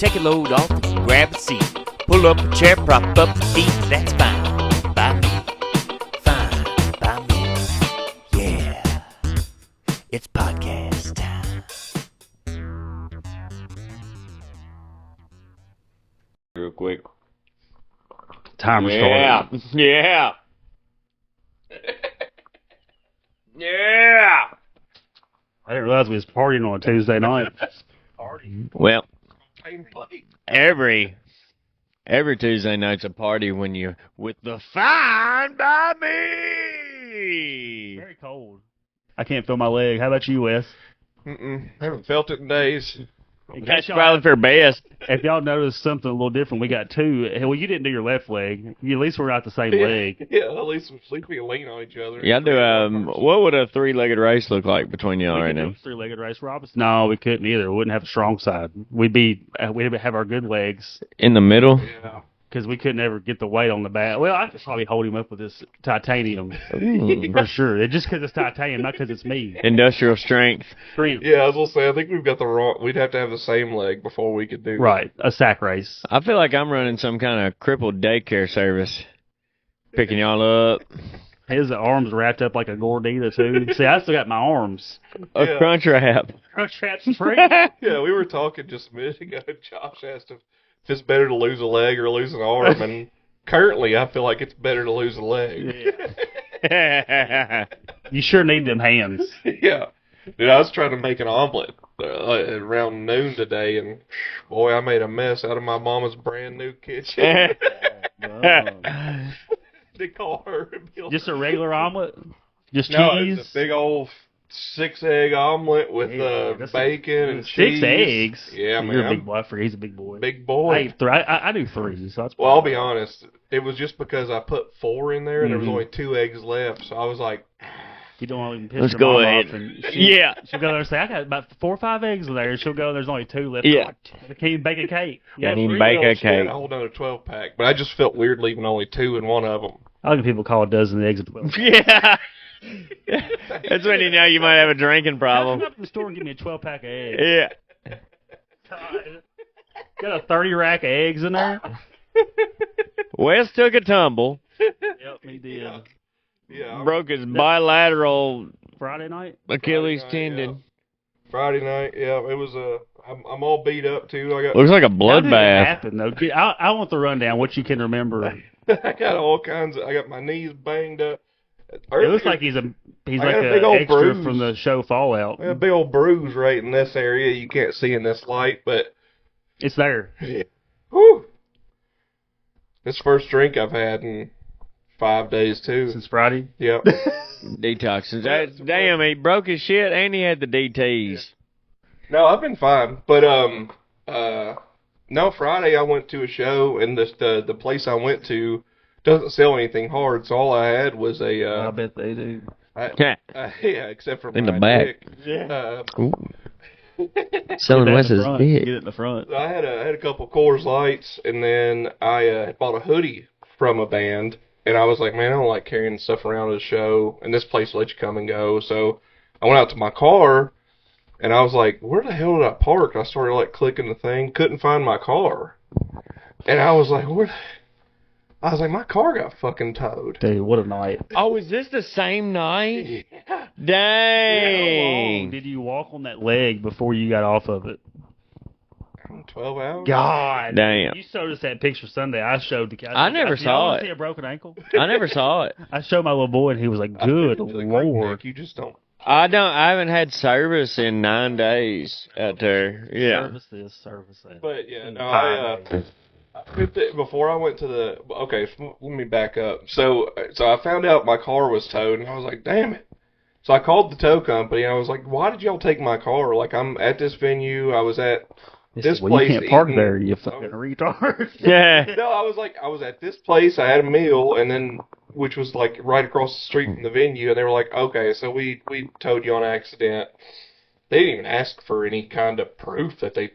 take a load off and grab a seat. Pull up a chair, prop up your feet, that's fine by me. Fine by me. Yeah. It's podcast time. Real quick. Timer started. Yeah. Yeah. I didn't realize we was partying on a Tuesday night. Well, every Tuesday night's a party when you're with the Fine by Me. Very cold. I can't feel my leg. How about you, Wes? Haven't felt it in days. That's probably for best. If y'all noticed something a little different, we got two. Well, you didn't do your left leg. At least we're not the same leg. Yeah, at least we can lean on each other. Yeah, what would a three-legged race look like between y'all right now? Three-legged race, Robinson? No, we couldn't either. We wouldn't have a strong side. We'd have our good legs. In the middle? Yeah. Because we couldn't ever get the weight on the back. Well, I could probably hold him up with this titanium. Ooh. For sure. It's just because it's titanium, not because it's me. Industrial strength. Yeah, I was going to say, I think we've got the wrong... We'd have to have the same leg before we could do Right, a sack race. I feel like I'm running some kind of crippled daycare service. Picking y'all up. His arms wrapped up like a gordita, too. See, I still got my arms. A crunch wrap. Crunch wrap spring. Yeah, we were talking just a minute ago. Josh asked if it's better to lose a leg or lose an arm, and currently I feel like it's better to lose a leg. Yeah. You sure need them hands. Yeah. Dude, I was trying to make an omelet around noon today, and boy, I made a mess out of my mama's brand new kitchen. They call her. Just a regular omelet? Just No, cheese? it's a big old 6-egg omelet with bacon and cheese. 6 eggs? Yeah, man. You're a big boy. He's a big boy. Big boy. I do 3, so that's Well, I'll be honest. It was just because I put 4 in there, and there was only 2 eggs left, so I was like... You don't want to piss Let's your go mom ahead. off. And Yeah. She'll go there and say, I got about 4 or 5 eggs in there. She'll go, there's only 2 left. Yeah. I can't even bake a cake. Can't even bake a cake. A whole nother 12-pack, but I just felt weird leaving only 2 in one of them. I think people call a dozen eggs a 12. Yeah. That's when you know you might have a drinking problem. Come up to the store and give me a 12-pack of eggs. Yeah. God. Got a 30-rack of eggs in there? Wes took a tumble. Yep, he did. Yeah. Broke his bilateral Friday night? Achilles Friday night, tendon. Friday night, yeah, it was I'm all beat up too. I got Looks like a How did it bloodbath. happen, though? I want the rundown, what you can remember. I got all kinds of. I got my knees banged up. It looks like he's like got a big an old extra bruise. from the show Fallout. I got a big old bruise right in this area. You can't see in this light, but It's there. yeah. Whew. This first drink I've had in 5 days too. Since Friday? Yep. Detoxes. Damn, he broke his shit and he had the DTs. No, I've been fine, but no. Friday I went to a show, and the place I went to doesn't sell anything hard, so all I had was a. I bet they do. Yeah. Yeah, except for In the my back. dick. Yeah. Selling Get Wes's Get dick. it in the front. I had a couple Coors Lights, and then I bought a hoodie from a band, and I was like, man, I don't like carrying stuff around at a show, and this place lets you come and go, so I went out to my car, and I was like, where the hell did I park? I started like clicking the thing, couldn't find my car, and I was like, I was like, my car got fucking towed. Dude, what a night. Oh, is this the same night? Yeah. Dang. How long did you walk on that leg before you got off of it? 12 hours? God. Damn. You showed us that picture Sunday. I showed the guy. I never saw it. See a broken ankle? I never saw it. I showed my little boy, and he was like, good Like, Lord. Nick, you just don't. I haven't had service in 9 days out there. Yeah. Service this, service that. But yeah, no, before I went to let me back up. So I found out my car was towed, and I was like, damn it. So I called the tow company, and I was like, why did y'all take my car? Like, I'm at this venue, I was at this Well, place. you can't park eating- there, you fucking retard. Yeah. No, I was at this place, I had a meal, and then, which was like right across the street from the venue, and they were like, okay, so we towed you on accident. They didn't even ask for any kind of proof that they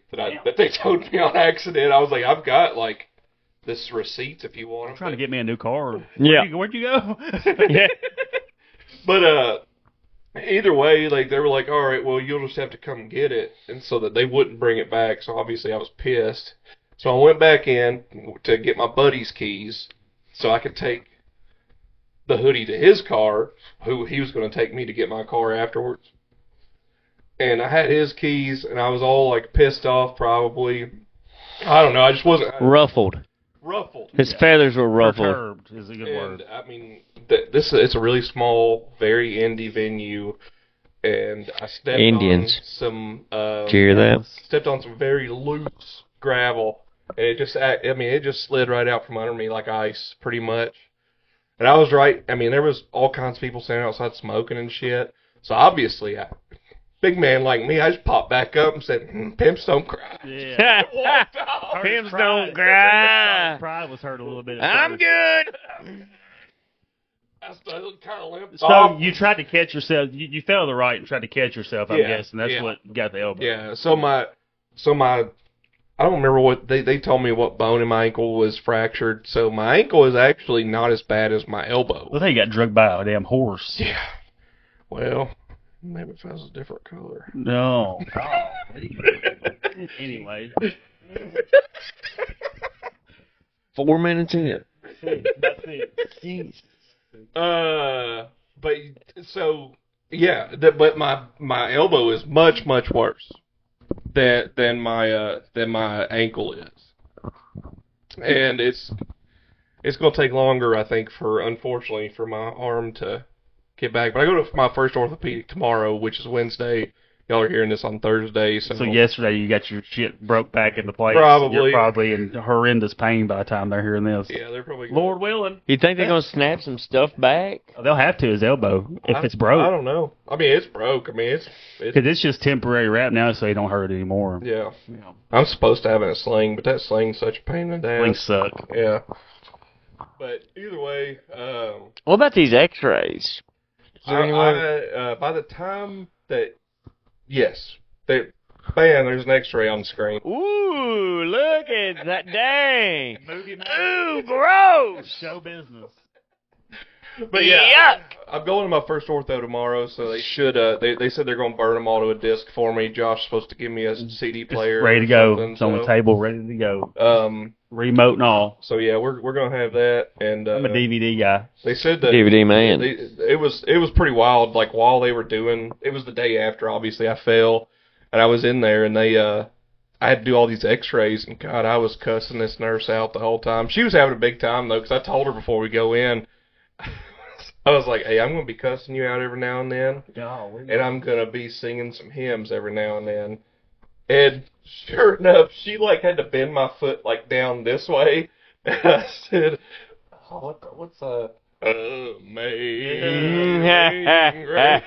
towed me on accident. I was like, I've got like this receipts if you want them. Trying to get me a new car. Yeah. Where'd you go? But either way, like they were like, all right, well, you'll just have to come get it, and so that they wouldn't bring it back. So obviously, I was pissed. So I went back in to get my buddy's keys, so I could take the hoodie to his car, who he was going to take me to get my car afterwards. And I had his keys, and I was all like pissed off, probably. I don't know. I just wasn't Ruffled. ruffled. His feathers were ruffled. Perturbed is a good And word. I mean, it's a really small, very indie venue, and I stepped Indians. on some. Did you hear that? Stepped on some very loose gravel, and it just slid right out from under me like ice, pretty much. And I was right. I mean, there was all kinds of people standing outside smoking and shit. So obviously, big man like me, I just popped back up and said, "Pimps don't cry." Yeah. Walked off. Pimps don't cry. Pride was hurt a little bit. I'm good. I kind of limped So off. you tried to catch yourself. You fell to the right and tried to catch yourself. I'm Yeah, guessing that's yeah. what got the elbow. Yeah, so my I don't remember what they told me what bone in my ankle was fractured. So my ankle is actually not as bad as my elbow. Well, they got drugged by a damn horse. Yeah. Well, maybe if I was a different color. No. Anyway. 4 minutes in. That's it. But so yeah, but my elbow is much worse than my ankle is, and it's gonna take longer, I think, unfortunately for my arm to get back. But I go to my first orthopedic tomorrow, which is Wednesday. Y'all are hearing this on Thursday, so yesterday you got your shit broke back into place. Probably. You're probably in horrendous pain by the time they're hearing this. yeah, they're probably Lord willing. You think they're gonna snap some stuff back? They'll have to his elbow if it's I broke. don't know. I mean, it's broke. I mean, it's Because it's just temporary wrap now, so you don't hurt it anymore. yeah. I'm supposed to have it in a sling, but that sling's such a pain in the ass. Wings suck. Yeah. But either way, What about these X-rays? Is there any way- by the time that, yes, there's an X-ray on the screen. Ooh, look at that! Dang! Movie Ooh, gross! Show business. But yeah, Yuck! I'm going to my first ortho tomorrow, so they should. They said they're going to burn them all to a disc for me. Josh's supposed to give me a CD player, Ready to or go. something, It's on the so, table, ready to go. Remote and all. So yeah, we're gonna have that, and I'm a DVD guy. they said that DVD man. it was pretty wild. Like while they were doing, it was the day after. Obviously, I fell, and I was in there, and I had to do all these X-rays, and God, I was cussing this nurse out the whole time. She was having a big time though, because I told her before we go in, I was like, "Hey, I'm gonna be cussing you out every now and then, and I'm gonna be singing some hymns every now and then." And sure enough, she like had to bend my foot like down this way, and I said, "Oh, what's amazing grace,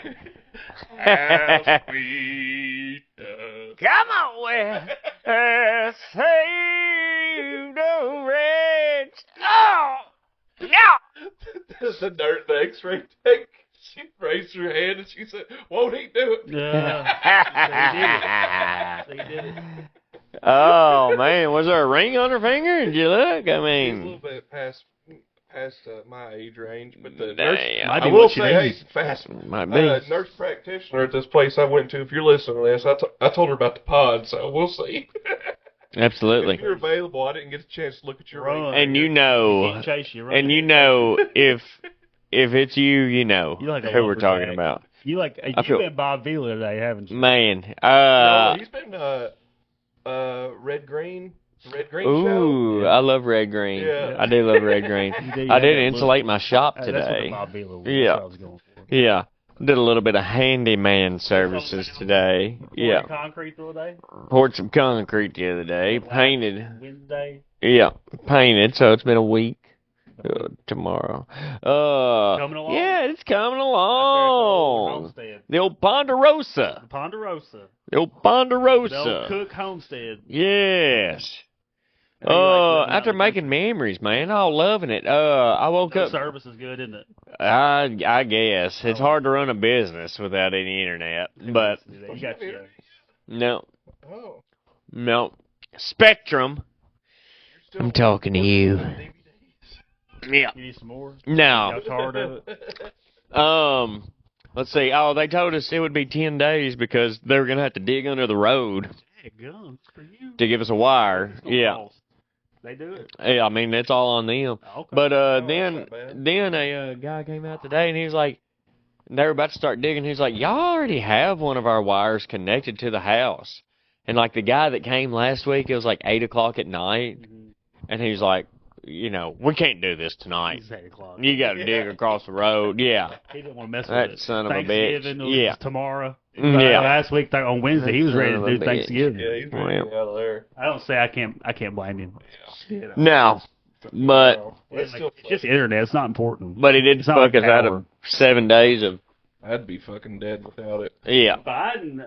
how sweet the Come on, where saved a wretch. Oh, no! the X-ray tech." She raised her hand and she said, "Won't he do it?" They did it. Oh man, was there a ring on her finger? Did you look? I He's a mean, little bit past my age range, but the Damn. nurse, Might I be will what she say, hey, needs. fast. might be. Nurse practitioner at this place I went to. If you're listening to this, I told her about the pod, so we'll see. Absolutely. If you're available, I didn't get a chance to look at your Run. ring. And you know, Can't chase you, right? and you know, if it's you, you know You like a who we're talking lumberjack. about. You've feel- been Bob Vila today, haven't you? Man, No, he's been red green show. ooh, I love red green. Yeah. I do love red green. You I did did insulate my shop That's what the today. Bob Vila was. Yeah. That's what I was going for. Yeah, did a little bit of handyman services today. Yeah, Poured concrete the other day. poured some concrete the other day. Painted. Wednesday. Yeah, painted. So it's been a week. Tomorrow. Coming along. Yeah, it's coming Out along. there at the homestead. The old Ponderosa. Ponderosa. The old The old Ponderosa. Cook homestead. Yes. How you like living After out in making memories, man, I'm loving it. I woke the up. service is good, isn't it? I guess it's hard to run a business without any internet, but You got your no, Oh. no. Spectrum. I'm talking to you. Yeah. You need some more? No. Got tired of it? Let's see. Oh, they told us it would be 10 days because they were going to have to dig under the road Hey, guns for you. to give us a wire. Yeah. They do it. Yeah, I mean, it's all on them. Okay. But that's then not bad. then a guy came out today, and he was like, they were about to start digging. He was like, y'all already have one of our wires connected to the house. And, like, the guy that came last week, it was like 8 o'clock at night. And he was like, you know, we can't do this tonight. It's 8 o'clock. You got to dig across the road. Yeah. He didn't want to mess with That it. son of a bitch. Thanksgiving was Yeah. tomorrow. Yeah. Last week on Wednesday, he was That ready son to of a do bitch. Thanksgiving. Yeah, he's ready to get out of there. I don't say I can't blame him. You know. No. But It's still It's just the internet. It's not important. but he did It's not fuck like us out power. of 7 days of, I'd be fucking dead without it. yeah. Biden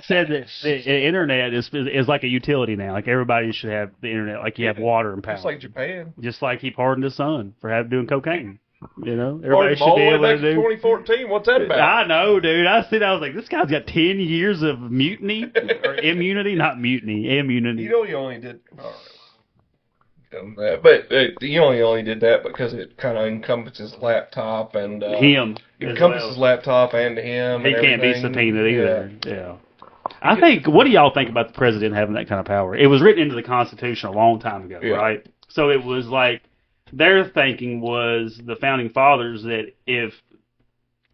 said that the internet is like a utility now. Like everybody should have the internet. Like you have water and power. Just like Japan. Just like he pardoned his son for doing cocaine. You know, Or everybody should all be the way able back to to do. 2014. What's that about? I know, dude. I was like, this guy's got 10 years of mutiny or immunity, not mutiny, immunity. You know, he only did. All right. But he only did that because it kind of encompasses laptop and him. It as encompasses well. laptop and him. He and can't be everything. subpoenaed either. Yeah. I think. What do y'all think about the president having that kind of power? It was written into the Constitution a long time ago, Yeah. right? So it was like their thinking was the founding fathers that if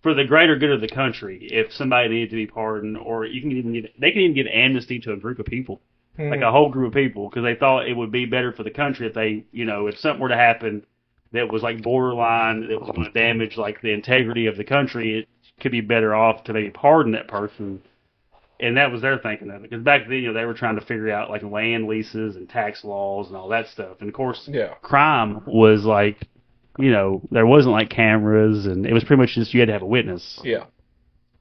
for the greater good of the country, if somebody needed to be pardoned, or they can even get amnesty to a group of people. Like a whole group of people, because they thought it would be better for the country if they, you know, if something were to happen that was like borderline, that was going to damage like the integrity of the country, it could be better off to maybe pardon that person. And that was their thinking of it. Because back then, you know, they were trying to figure out like land leases and tax laws and all that stuff. And of course, crime was like, you know, there wasn't like cameras, and it was pretty much just you had to have a witness. Yeah.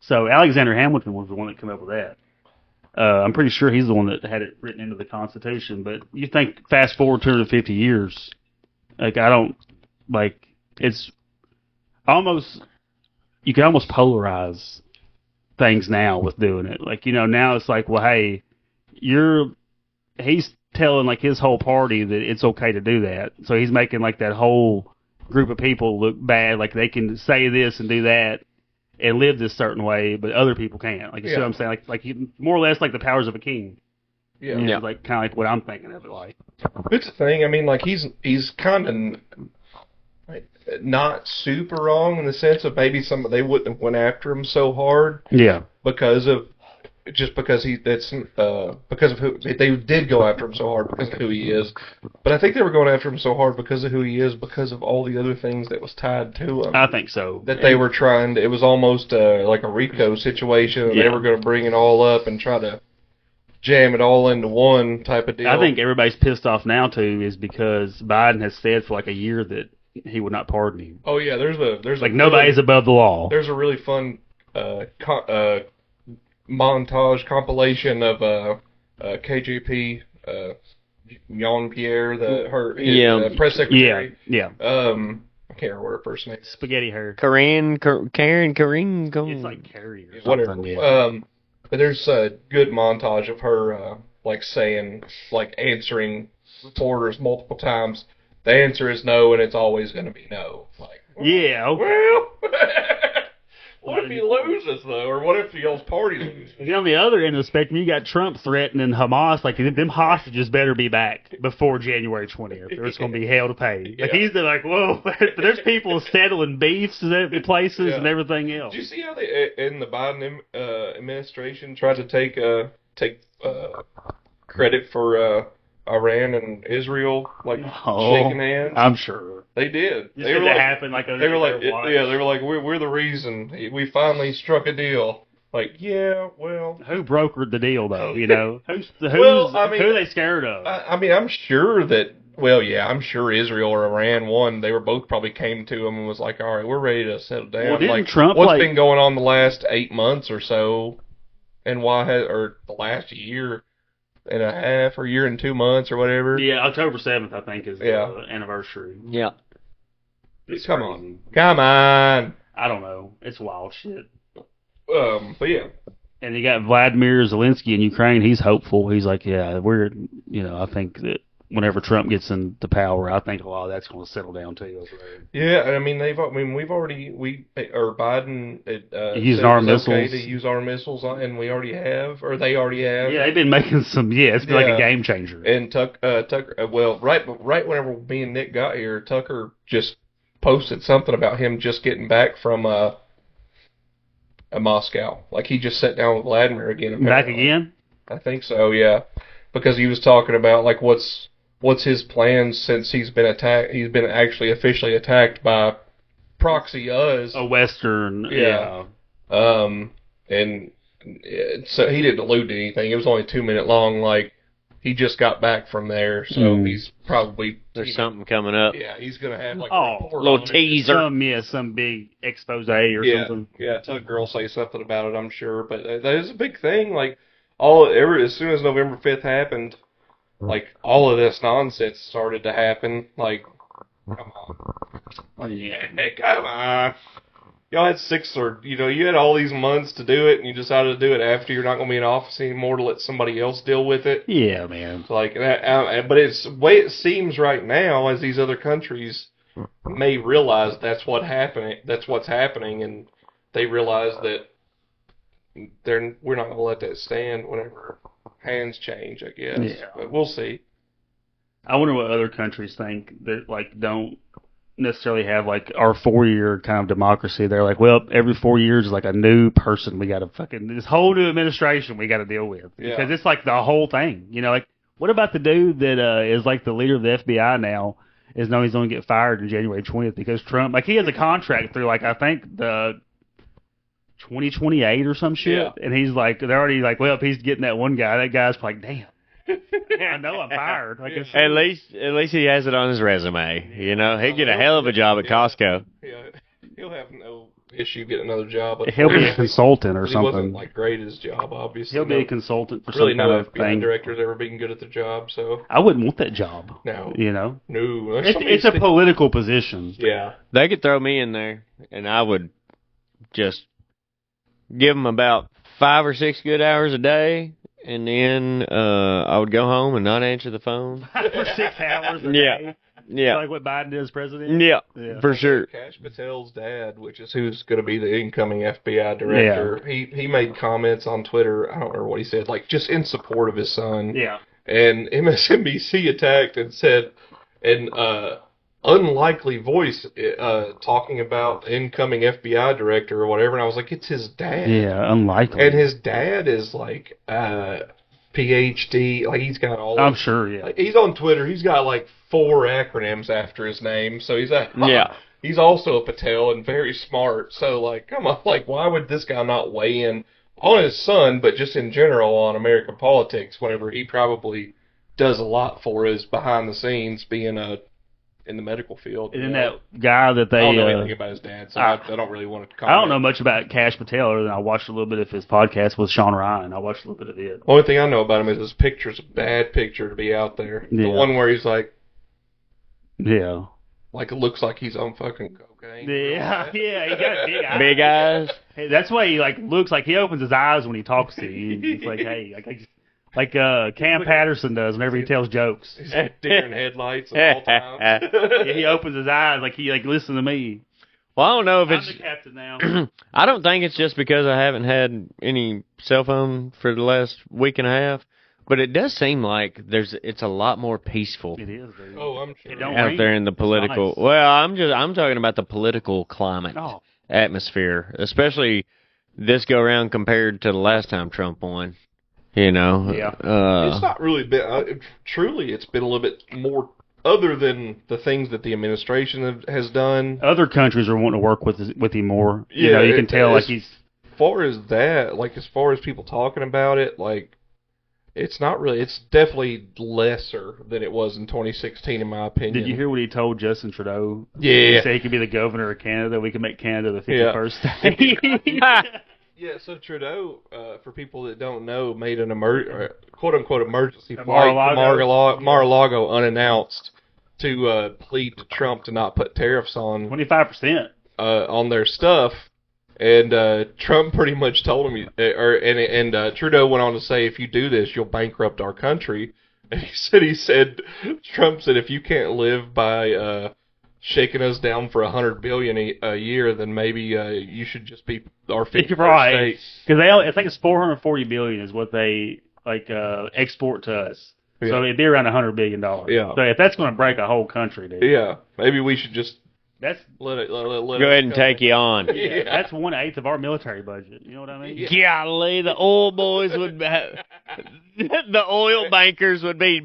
So Alexander Hamilton was the one that came up with that. I'm pretty sure he's the one that had it written into the Constitution. But you think fast forward 250 years, like it's almost, you can almost polarize things now with doing it. Like, you know, now it's like, well, hey, he's telling like his whole party that it's okay to do that. So he's making like that whole group of people look bad. Like they can say this and do that and live this certain way, but other people can't. Like, you see what I'm saying? Like more or less like the powers of a king. Yeah. You know, like kind of like what I'm thinking of it like. It's the thing. I mean, like he's kind of like, not super wrong in the sense of maybe they wouldn't have went after him so hard. Yeah. Because of because of who they did go after him so hard because of who he is. But I think they were going after him so hard because of who he is, because of all the other things that was tied to him. I think so. That they were trying to, it was almost like a RICO situation. And They were going to bring it all up and try to jam it all into one type of deal. I think everybody's pissed off now too is because Biden has said for like a year that he would not pardon him. Oh yeah, there's like nobody's above the law. There's a really fun montage compilation of KJP Jean-Pierre, the press secretary. Yeah. I can't remember what her first name is. Spaghetti hair. Karen. It's like Carrie or Whatever. something. Yeah. But there's a good montage of her like saying, like answering reporters multiple times. The answer is no, and it's always going to be no. Like, yeah. Okay. Well, what if he loses though, or what if y'all's party loses? And on the other end of the spectrum, you got Trump threatening Hamas, like them hostages better be back before January 20th, or it's going to be hell to pay. Like he's like, whoa, but there's people settling beefs in places and everything else. Did you see how they in the Biden administration tried to take credit for Iran and Israel, like shaking hands? I'm sure they did. They were like, happened like they were like, they were like, we're the reason we finally struck a deal. Like, yeah, well, who brokered the deal though? You know, who are they scared of? I mean, I'm sure that. Well, yeah, I'm sure Israel or Iran won. They were both probably came to him and was like, all right, we're ready to settle down. Well, didn't like, Trump what's been going on the last 8 months or so, and or the last year and a half or year and 2 months or whatever. Yeah, October 7th, I think, is the anniversary. Yeah. Come on. I don't know. It's wild shit. But yeah. And you got Vladimir Zelensky in Ukraine. He's hopeful. He's like, yeah, I think that whenever Trump gets into power, I think a lot of that's going to settle down too. Yeah, and I mean or Biden Using said our it was okay missiles. to use our missiles, and we already have, or they already have. Yeah, they've been making some. Yeah, it's been like Yeah. a game changer. And Tucker, well, right whenever me and Nick got here, Tucker just posted something about him just getting back from Moscow. Like he just sat down with Vladimir again. Back apparently. again? I think so. Yeah, because he was talking about like what's his plans since he's been attacked. He's been actually officially attacked by proxy us. A Western. Yeah. And so he didn't allude to anything. It was only 2 minute long. Like he just got back from there, so he's probably There's something coming up. Yeah, he's gonna have like Oh, a report little on it. teaser. Some big expose or Yeah, something. yeah. Tucker will say something about it, I'm sure. But that is a big thing. Like as soon as November 5th happened, like all of this nonsense started to happen. Like, come on, Oh, yeah. hey, come on. Y'all had you had all these months to do it, and you decided to do it after you're not going to be in office anymore to let somebody else deal with it. Yeah, man. Like that, but it's the way it seems right now, as these other countries may realize that's what's happening, and they realize that we're not going to let that stand whenever hands change, I guess. Yeah. But we'll see. I wonder what other countries think that like don't necessarily have like our 4-year kind of democracy. They're like, well, every 4 years is like a new person we got to this whole new administration we got to deal with because it's like the whole thing. Like what about the dude that is like the leader of the FBI now? Is known he's going to get fired on January 20th because Trump, like he has a contract through like I think the 2028 or some shit, and he's like they're already like, well, if he's getting that one guy, that guy's like, damn. I know I'm fired. Like At least he has it on his resume. He'd get a hell of a job at Costco. Yeah, he'll have no issue getting another job. He'll be a consultant or He something. wasn't like great at his job, obviously. He'll be a consultant for really some kind no of FBI thing. director's ever been good at their job, so I wouldn't want that job. no, No. There's It's a political position. yeah. They could throw me in there, and I would just give them about 5 or 6 good hours a day, and then I would go home and not answer the phone. For 6 hours a Yeah. day. Yeah. Like what Biden did as president? Yeah, Yeah. for sure. Kash Patel's dad, which is who's going to be the incoming FBI director, he made comments on Twitter. I don't remember what he said, like just in support of his son. Yeah. And MSNBC attacked and said, an unlikely voice talking about the incoming FBI director or whatever. And I was like, it's his dad. Yeah, unlikely. And his dad is like PhD. Like he's got all. I'm sure, yeah. Like, he's on Twitter. He's got like 4 acronyms after his name. So he's like, Yeah. He's also a Patel and very smart. So like, come on, like why would this guy not weigh in on his son, but just in general on American politics? Whenever he probably does a lot for us behind the scenes, being in the medical field. And then that guy that they... I don't know anything about his dad, so I don't really want to comment. I don't know much about Kash Patel other than I watched a little bit of his podcast with Sean Ryan. I watched a little bit of it. Only thing I know about him is his picture's a bad picture to be out there. Yeah. The one where he's like Yeah. it looks like he's on fucking cocaine. Yeah, yeah, he got big eyes. Big eyes. Hey, that's why he like looks like he opens his eyes when he talks to you. It's like, hey, like Cam Patterson does whenever he tells jokes. He's got deer in headlights at all times. Yeah, he opens his eyes like he listen to me. Well, I don't know if I'm it's... the captain now. I don't think it's just because I haven't had any cell phone for the last week and a half, but it does seem like it's a lot more peaceful It is, dude. Oh, I'm sure. It don't out rain. there in the political. nice. Well, I'm talking about the political climate, Oh. atmosphere, especially this go around compared to the last time Trump won. Yeah. It's not really been. Truly, it's been a little bit more. Other than the things that the administration has done, Other countries are wanting to work with him more. Yeah, You know, you can tell like he's... as far as that, like as far as people talking about it, like it's not really. It's definitely lesser than it was in 2016, in my opinion. Did you hear what he told Justin Trudeau? Yeah. He said he could be the governor of Canada. We can make Canada the 51st state. Yeah, so Trudeau, for people that don't know, made an quote-unquote emergency At flight Mar-a-Lago. to Mar-a-Lago unannounced to plead to Trump to not put tariffs on 25%. on their stuff. And Trump pretty much told him, and Trudeau went on to say, if you do this, you'll bankrupt our country, And he said, Trump said, if you can't live by shaking us down for $100 billion a year, then maybe you should just be our 51st right. state. Because I think it's $440 billion is what they export to us. Yeah. So it'd be around $100 billion. Yeah. So if that's going to break a whole country, dude. Yeah, maybe we should just That's let it. Go ahead and take you on. Yeah. that's 1/8 of our military budget. You know what I mean? Golly, the oil boys would the oil bankers would be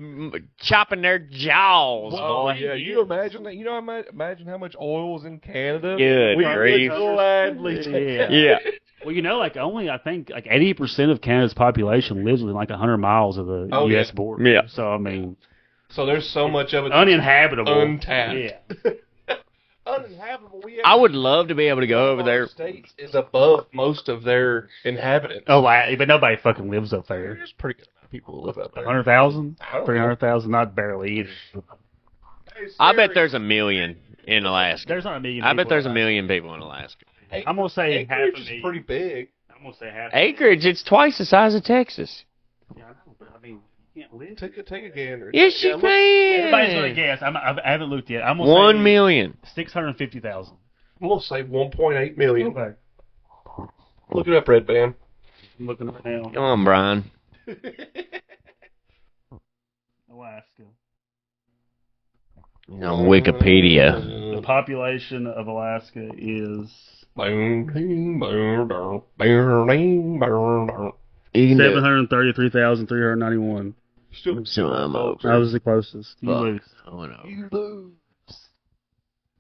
chopping their jaws. Oh boy. yeah, you imagine that? You know, imagine how much oil is in Canada. Good we grief. would gladly take Yeah. Yeah. Well, only I think 80% of Canada's population lives within 100 miles of the Oh, U.S. yeah. border. Yeah. So I mean, So there's so much of it that's uninhabitable. untapped. Yeah. Uninhabitable. I would love to be able to go over there. States is above most of their inhabitants. Oh, but nobody fucking lives up there. There's pretty good amount of people who live up there. 100,000, I don't know. 300,000, not barely either. Hey, I bet Siri, there's a million in Alaska. There's not a million. I bet people there's a in million people in Alaska. I'm gonna say half a acreage is million. pretty big. I'm gonna say half. Acreage, it's twice the size of Texas. Yeah, I know, but I mean, you can't live. Take a gander. Yes, you Everybody's gonna can. guess. I haven't looked yet. I'm gonna 1 say million. 650,000. We'll say 1.8 million. Okay. Look it up, Red Band. I'm looking right now. Come on, Brian. Alaska. On Wikipedia. The population of Alaska is Boom, ding, boom, down, boom, ding, boom, down. 733,391. So I'm over. That was the closest. You Fuck. lose. I went over. You lose.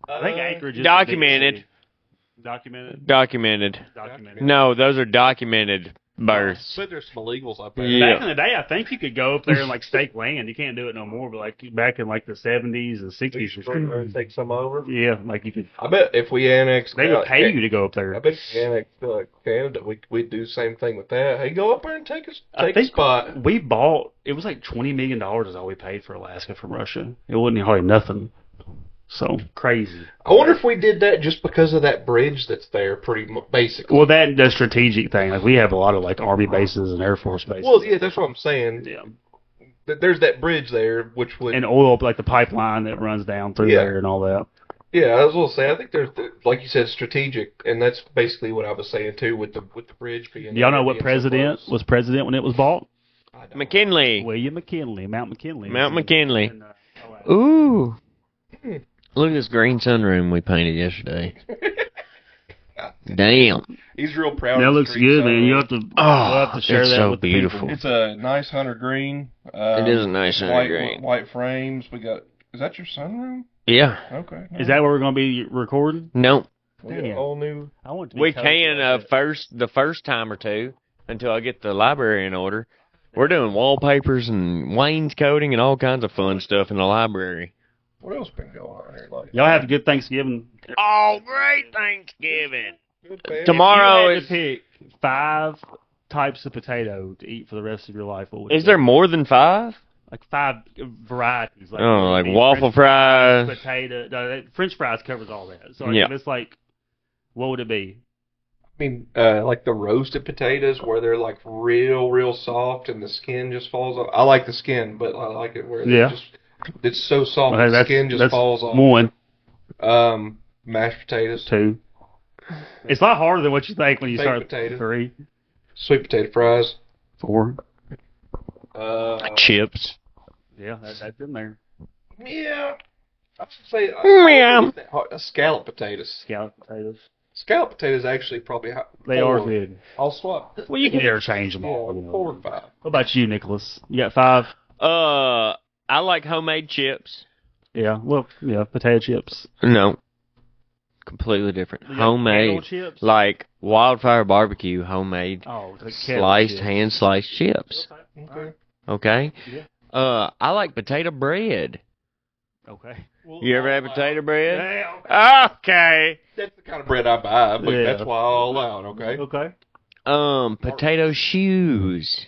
I think acreage is Documented. the big city. Documented. Documented. Documented. No, those are documented births. But there's some illegals up there. Yeah. Back in the day, I think you could go up there and stake land. You can't do it no more, but back in the 70s and 60s, Take some over. yeah, you could. I bet if we annex, They would pay you to go up I there. bet if we annex Canada, we'd do the same thing with that. Hey, go up there and take a I a think spot. we bought. It was $20 million is all we paid for Alaska from Russia. It wasn't hardly nothing. So crazy. I wonder if we did that just because of that bridge that's there, basically. Well, the strategic thing. We have a lot of Army bases and Air Force bases. Well, yeah, that's what I'm saying. Yeah. There's that bridge there, which would. And oil, the pipeline that runs down through Yeah. there and all that. Yeah, I was going to say. I think there's, like you said, strategic, and that's basically what I was saying too with the bridge being. Do y'all know what being so president close. was president when it was bought? I don't. McKinley. William McKinley, Mount McKinley. Mount McKinley. And, Alaska. Ooh. Hmm. Look at this green sunroom we painted yesterday. Damn. He's real proud. That of the looks street good, man. sunroom. You'll have to share it's that so with the beautiful. people. It's a nice hunter green. It is a nice white, green. white frames. We got. Is that your sunroom? Yeah. Okay. Is that where we're going to be recording? No. We got a Damn. whole new. I want to be We cozy can like that. the first time or two until I get the library in order. We're doing wallpapers and wainscoting and all kinds of fun stuff in the library. What else been going on here? Like Y'all have a good Thanksgiving. Oh, great Thanksgiving! good family. Tomorrow If you had is. to pick 5 types of potato to eat for the rest of your life, what would Is it there be? more than 5? 5 varieties? Like maybe waffle fries. potato. No, French fries covers all that. So Yeah. if it's what would it be? I mean, like the roasted potatoes where they're real soft and the skin just falls off. I like the skin, but I like it where Yeah. it's so soft Well, the skin just falls off. 1, Mashed potatoes, 2. It's a lot harder than what you think when you Baked start potato. 3, sweet potato fries. 4. Chips. Yeah, that's in there. Yeah, I should say Meow. scallop potatoes. Scallop potatoes. Scallop potatoes actually probably They are good. I'll swap. Well, you can interchange them Yeah, all. 4 or 5. What about you, Nicholas? You got 5? I like homemade chips. Yeah. Well, yeah, potato chips. No. Completely different. You got kettle Homemade. chips. Like wildfire barbecue, homemade. Oh, the kettle Sliced, chips. hand sliced chips. Okay. Okay? Yeah. I like potato bread. Okay. You ever had potato bread? Yeah. Okay. That's the kind of bread I buy, but Yeah. that's why I'll allow it. Okay. Okay. Potato shoes.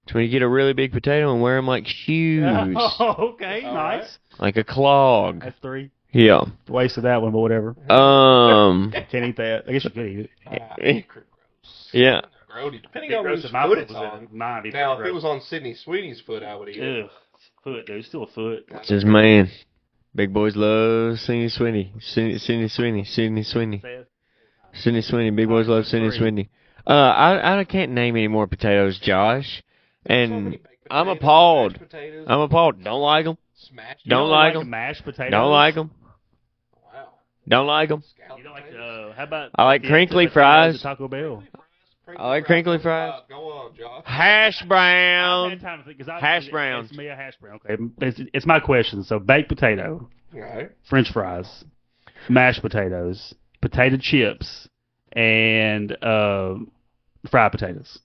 It's when you get a really big potato and wear them like shoes. Oh, okay. All Nice. Like a clog. That's 3. Yeah. Wasted that one, but whatever. Can't eat that. I guess you could eat it. Yeah. Grody, depending It on grows whose to my foot foot it's was on. in mine. Now, if it was on Sydney Sweeney's foot, I would eat it. Ugh. Foot, dude. Still a foot. It's his man. Big boys love Sydney Sweeney. Sydney Sweeney. Big boys love Sydney Sweeney. I can't name any more potatoes, Josh. And I'm appalled. Don't like them. Don't like them. Mashed potatoes. Don't like them. Wow. Don't like them. You don't like how about? I like the crinkly potatoes fries. at Taco Bell. I like crinkly fries. Go on, Josh. Hash I've brown. had time to think, 'cause Hash browns. It's me a hash brown. Okay, it's my question. So baked potato, Alright. French fries, mashed potatoes, potato chips, and fried potatoes.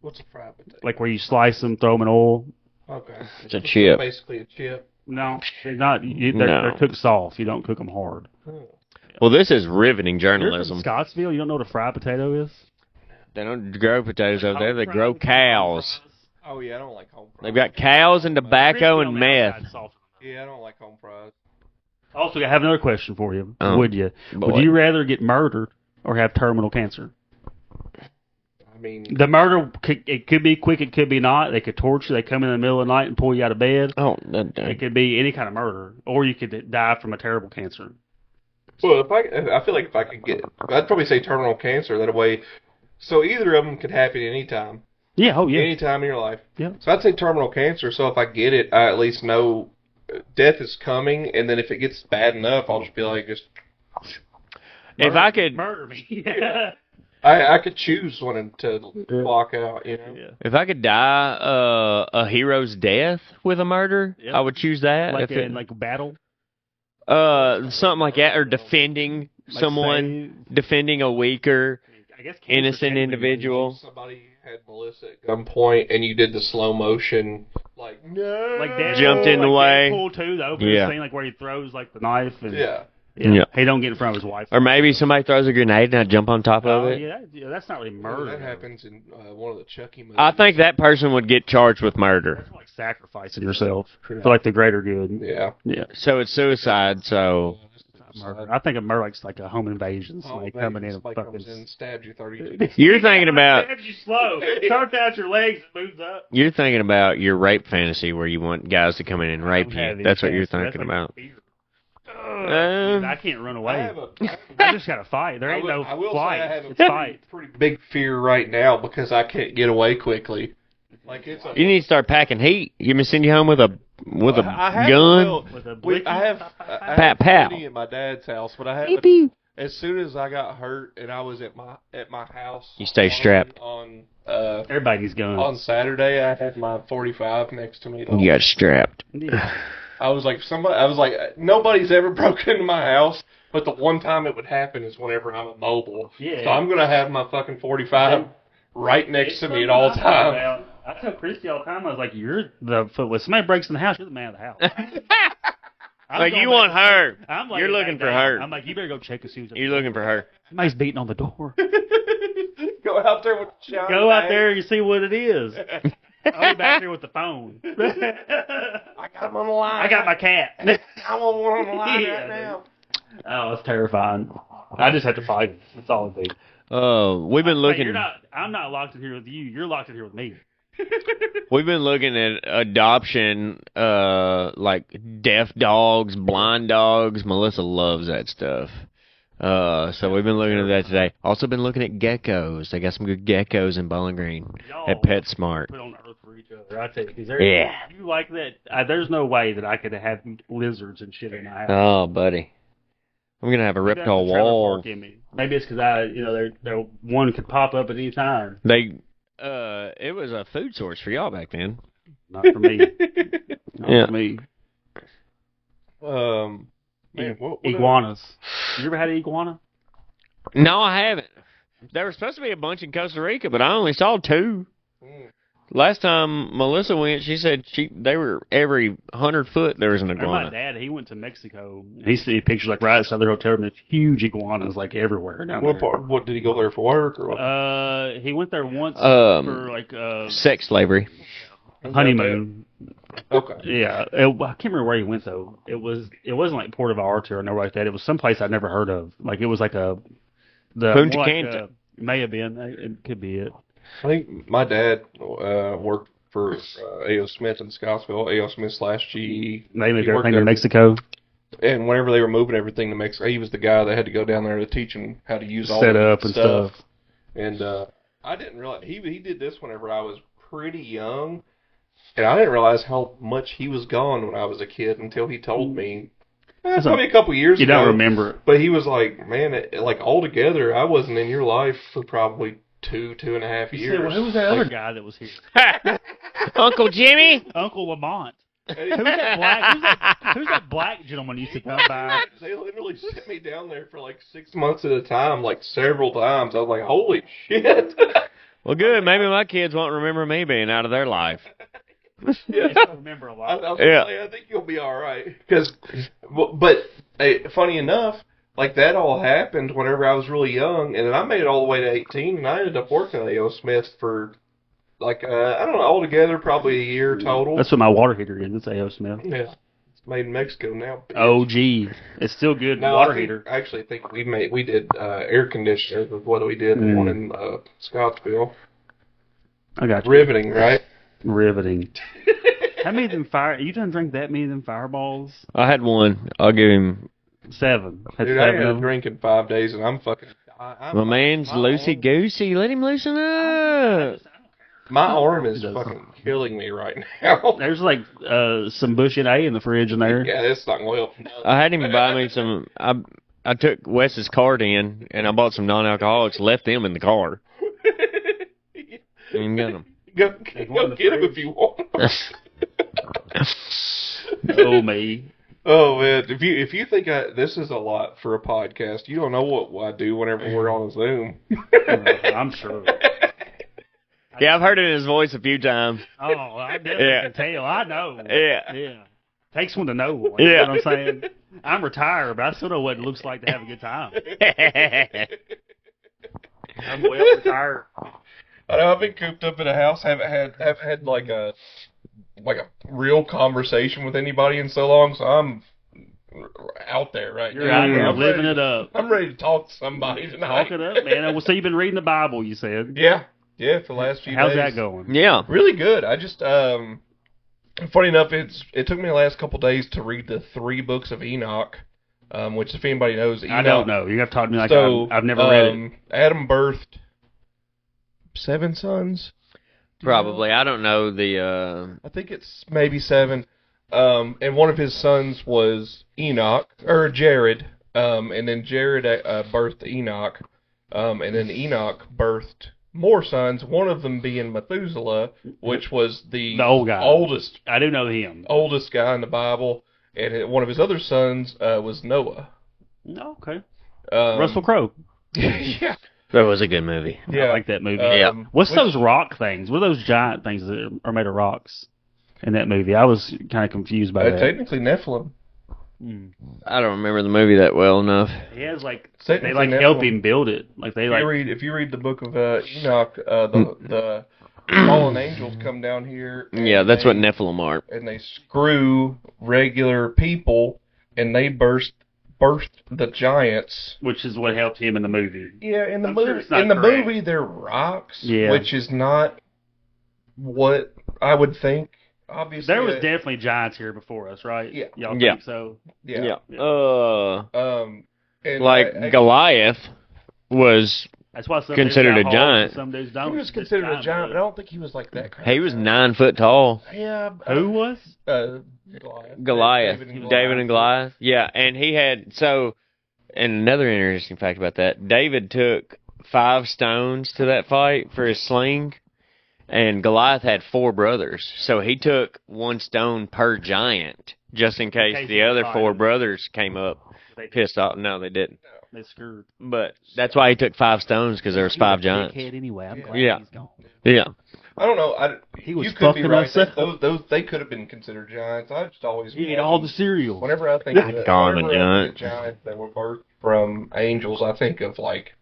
What's a fried potato? Like where you slice them, throw them in oil. Okay. It's a chip. Basically a chip. No, they're not. They're No. cooked soft. You don't cook them hard. Oh. Well, this is riveting You're from journalism. Scottsville. You don't know what a fried potato is? They don't grow potatoes over there. They grow cows. Oh yeah, I don't like home fries. They've got cows and tobacco and meth. Yeah, I don't like home fries. Also, I have another question for you. Oh, Would you boy. rather get murdered or have terminal cancer? I mean, The murder, it could be quick, it could be not. They could torture you. They come in the middle of the night and pull you out of bed. Oh, It could be any kind of murder, or you could die from a terrible cancer. well, I feel like if I could get, I'd probably say terminal cancer. That way, so either of them could happen anytime. Yeah, oh yeah. Any time in your life. Yeah. So I'd say terminal cancer. So if I get it, I at least know death is coming, and then if it gets bad enough, I'll just be like, if I could, Murder me. I could choose one to block out. You know. Yeah. if I could die a hero's death with a murder, Yep. I would choose that. Like If in like battle. something like that, or defending Like someone, defending a weaker, I guess cancer innocent can be individual. Somebody had Melissa at gunpoint, and you did the slow motion, like no, Like Deadpool, Jumped in the way. Deadpool too, the opening Yeah. scene, like where he throws like the knife. And, yeah. Yeah. He don't get in front of his wife. Or maybe somebody throws a grenade and I jump on top of Oh, it. yeah, that's not really murder. That happens in one of the Chucky movies. I think that person would get charged with murder. That's like sacrificing yourself for like the greater good. Yeah. Yeah. So it's suicide. So Murder. I think of murder like a home invasion. Oh, Somebody maybe coming in and somebody fucking. comes in and stabs you 32. you're thinking about Stabs you slow. Starts out your legs and moves up. you're thinking about your rape fantasy where you want guys to come in and rape you. That's what you're thinking about. I can't run away. I just gotta fight. There ain't no I will flight. say I have It's a fight. pretty big fear right now because I can't get away quickly. Like it's a, You need to start packing heat. You can send you home with a I have, gun. well, With a I have Pat, have pat. plenty at my dad's house, but I Pew, have pew. as soon as I got hurt and I was at my house. You stay strapped. On Everybody's guns. on Saturday, I had my 45 next to me. You got strapped. Yeah. I was like nobody's ever broken into my house, but the one time it would happen is whenever I'm immobile. Yeah. So I'm gonna have my fucking 45 right next to me at all times. I tell Christy all the time, I was like, you're when somebody breaks in the house, you're the man of the house. I'm Like going you back want to- her. I'm You're looking for her. I'm like, you better go check and see who's You're looking for her. Somebody's beating on the door. Go out there with the shower. Go out bag. there and you see what it is. I'll be back there with the phone. I got him on the line. I got my cat. I'm on one on the line Yeah, right now. Oh, it's terrifying. I just have to fight it. That's all it is. We've been Hey, looking. I'm not locked in here with you. You're locked in here with me. We've been looking at adoption, like deaf dogs, blind dogs. Melissa loves that stuff. So we've been looking at that today. Also been looking at geckos. They got some good geckos in Bowling Green Y'all at PetSmart. put on earth for each other. I tell you, 'cause Yeah. you like that? There's no way that I could have lizards and shit in my house. Oh, buddy. I'm gonna have a Maybe that's reptile the trailer wall. park in me. Maybe it's because they're one could pop up at any time. It was a food source for y'all back then. Not for me. Not Yeah. for me. Man, what Iguanas. You ever had an iguana? No, I haven't. There were supposed to be a bunch in Costa Rica, but I only saw 2. Last time Melissa went, she said they were every 100 foot there was an My iguana. dad, he went to Mexico. And he see pictures like right outside their hotel room. There's huge iguanas like everywhere down What there. part? What did he go there for work or what? He went there once Um, for like Sex slavery. honeymoon. Okay. Yeah, I can't remember where he went though. It wasn't like Port of Vallarta or nowhere like that. It was someplace I'd never heard of. Like it was like Punta Cana. may have been. It could be it. I think my dad worked for A.O. Smith in Scottsville, A.O. Smith / GE. They moved He worked everything to there. Mexico. And whenever they were moving everything to Mexico, he was the guy that had to go down there to teach them how to use all Set the up and stuff. And I didn't realize he did this whenever I was pretty young, and I didn't realize how much he was gone when I was a kid until he told me. Probably a couple years You ago. don't remember it. But he was like, man, like altogether, I wasn't in your life for probably 2.5 He years. said, well, who was that other guy that was here? Uncle Jimmy? Uncle Lamont. Who's Who's that black gentleman used to come by? They literally sent me down there for like 6 months at a time, like several times. I was like, holy shit. Well, good. Maybe my kids won't remember me being out of their life. Yeah. I still remember a I lot. was gonna say, I think you'll be all right. But funny enough, like that all happened whenever I was really young, and then I made it all the way to 18, and I ended up working at A.O. Smith for like I don't know, altogether probably a year total. That's what my water heater is. It's A.O. Smith. Yeah, it's made in Mexico now. Oh, gee. It's still good No, water I heater. actually think we did air conditioners with what we did one in Scottsville. I got you. Riveting, right? Riveting. How many of them you done drink that many of them Fireballs? I had one. I'll give him. 7. Had Dude, I 7 had of a them. drink in 5 days, and I'm fucking. My man's loosey goosey. Let him loosen up. My arm is fucking killing me right now. There's like some Bush and A in the fridge in there. Yeah, that's not going to help. I had him buy me some. I took Wes's card in, and I bought some non-alcoholics. Left them in the car. And got them. Go get him if you want. Oh, me. Oh man, if you think this is a lot for a podcast, you don't know what I do whenever we're on Zoom. I'm sure. Yeah, I've heard it in his voice a few times. Oh, I definitely can tell. I know. Yeah. Yeah. Takes one to know one. You know what I'm saying? I'm retired, but I still know what it looks like to have a good time. I'm well retired. I know I've been cooped up in a house. Haven't had like a real conversation with anybody in so long. So I'm out there right You're now. out there I'm living ready- it up. I'm ready to talk to somebody tonight. Talk it up, man. Well, so you've been reading the Bible, you said. Yeah, for the last few How's days. that going? Yeah. Really good. I just funny enough, it took me the last couple days to read the 3 books of Enoch, which if anybody knows, Enoch. I don't know. You have to talk to me like So, I've never read it. Adam birthed 7 sons. Probably. I don't know the. I think it's maybe 7. And one of his sons was Enoch, or Jared. And then Jared birthed Enoch. And then Enoch birthed more sons, one of them being Methuselah, which was the old guy. oldest I do know him. guy in the Bible. And one of his other sons was Noah. Okay. Um, Russell Crowe. Yeah. That was a good movie. I like that movie. Yeah. What's those rock things? What are those giant things that are made of rocks in that movie? I was kind of confused by that. Technically Nephilim. I don't remember the movie that well enough. He has like Technically they like Nephilim. help him build it. Like they like If you read the book of Enoch, the fallen angels come down here. And Yeah, that's what Nephilim are. And they screw regular people, and they burst the giants. which is what helped him in the movie. Yeah, in the I'm sure movie, it's not correct. they're rocks, Yeah. which is not what I would think. Obviously, There was definitely giants here before us, right? Yeah. Y'all Yeah. think so? yeah. And Like Goliath was. That's why some Considered dudes got a hard giant. and some dudes don't. He was Just considered a giant, but I blood. don't think he was like that. He was 9 foot tall. Yeah. Who was? Goliath. David David and Goliath. Yeah, and he had and another interesting fact about that, David took 5 stones to that fight for his sling, and Goliath had 4 brothers. So he took 1 stone per giant, just in case case the he other fight 4 him. brothers came up They pissed off. No, they didn't. They screwed. But that's why he took 5 stones, because there was 5 giants. Anyway, I'm glad Yeah. he's gone. Yeah. I don't know. He was you could be fucking right. us up. Those they could have been considered giants. I just always He ate all the cereal. Whenever I think of it, Call him a whenever I think of giant. giants that were birthed from angels, I think of like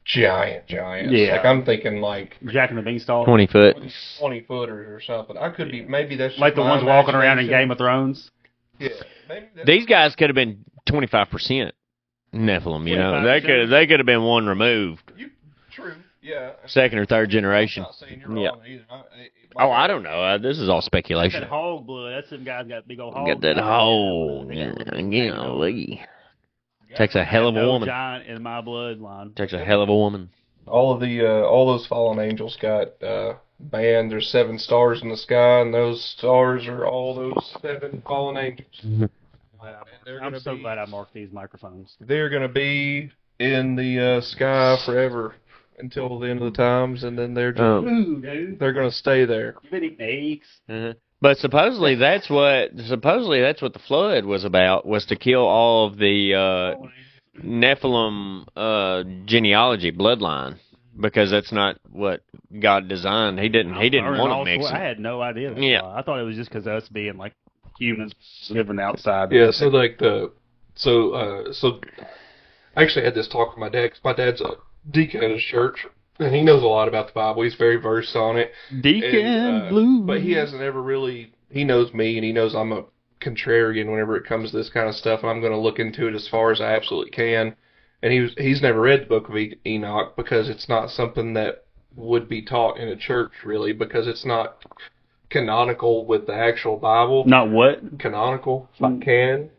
giants. Yeah. Like I'm thinking like Jack and the Beanstalk. 20 foot. 20 footers or something. I could be. Maybe that's just Like the my ones walking around in imagination. Game of Thrones. Yeah. Maybe that's These guys could have been 25% Nephilim, you know. 25%. They could have been one removed. true. Yeah. Second or third I'm generation. not saying you're Yeah. wrong either. Oh, I don't know. This is all Like speculation. that hog blood. That's some guys got big old hog. Got that blood. hole. They got a little- Golly. Takes a hell of a no woman. giant in my bloodline. Takes a hell of a woman. All those fallen angels got banned. There's 7 stars in the sky, and those stars are all those 7 fallen angels. I'm so glad I marked these microphones. They're gonna be in the sky forever until the end of the times, and then they're Ooh, dude. they're gonna stay there. You been eating eggs? But supposedly that's what the flood was about, was to kill all of the Nephilim genealogy bloodline, because that's not what God designed. He didn't want to mix I it. had no idea. Yeah. I thought it was just because us being like humans living outside. Yeah, so like so I actually had this talk with my dad, 'cause my dad's a deacon at his church, and he knows a lot about the Bible. He's very versed on it. Deacon And, Blue. But he hasn't ever really, he knows me, and he knows I'm a contrarian whenever it comes to this kind of stuff, and I'm going to look into it as far as I absolutely can. And he's never read the book of Enoch, because it's not something that would be taught in a church, really, because it's not canonical with the actual Bible. Not what? Canonical, like canon.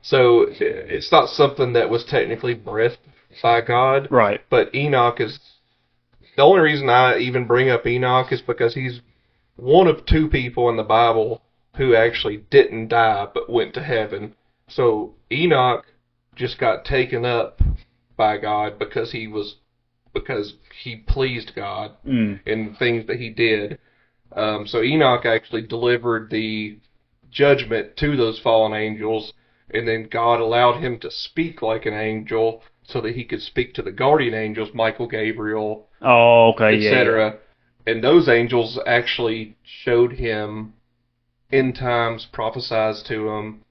So it's not something that was technically breathed by God. Right. But Enoch is, the only reason I even bring up Enoch is because he's one of 2 people in the Bible who actually didn't die but went to heaven. So Enoch just got taken up by God because he pleased God in things that he did. So Enoch actually delivered the judgment to those fallen angels, and then God allowed him to speak like an angel so that he could speak to the guardian angels, Michael, Gabriel, Oh, okay, etc. And those angels actually showed him end times, prophesied to him,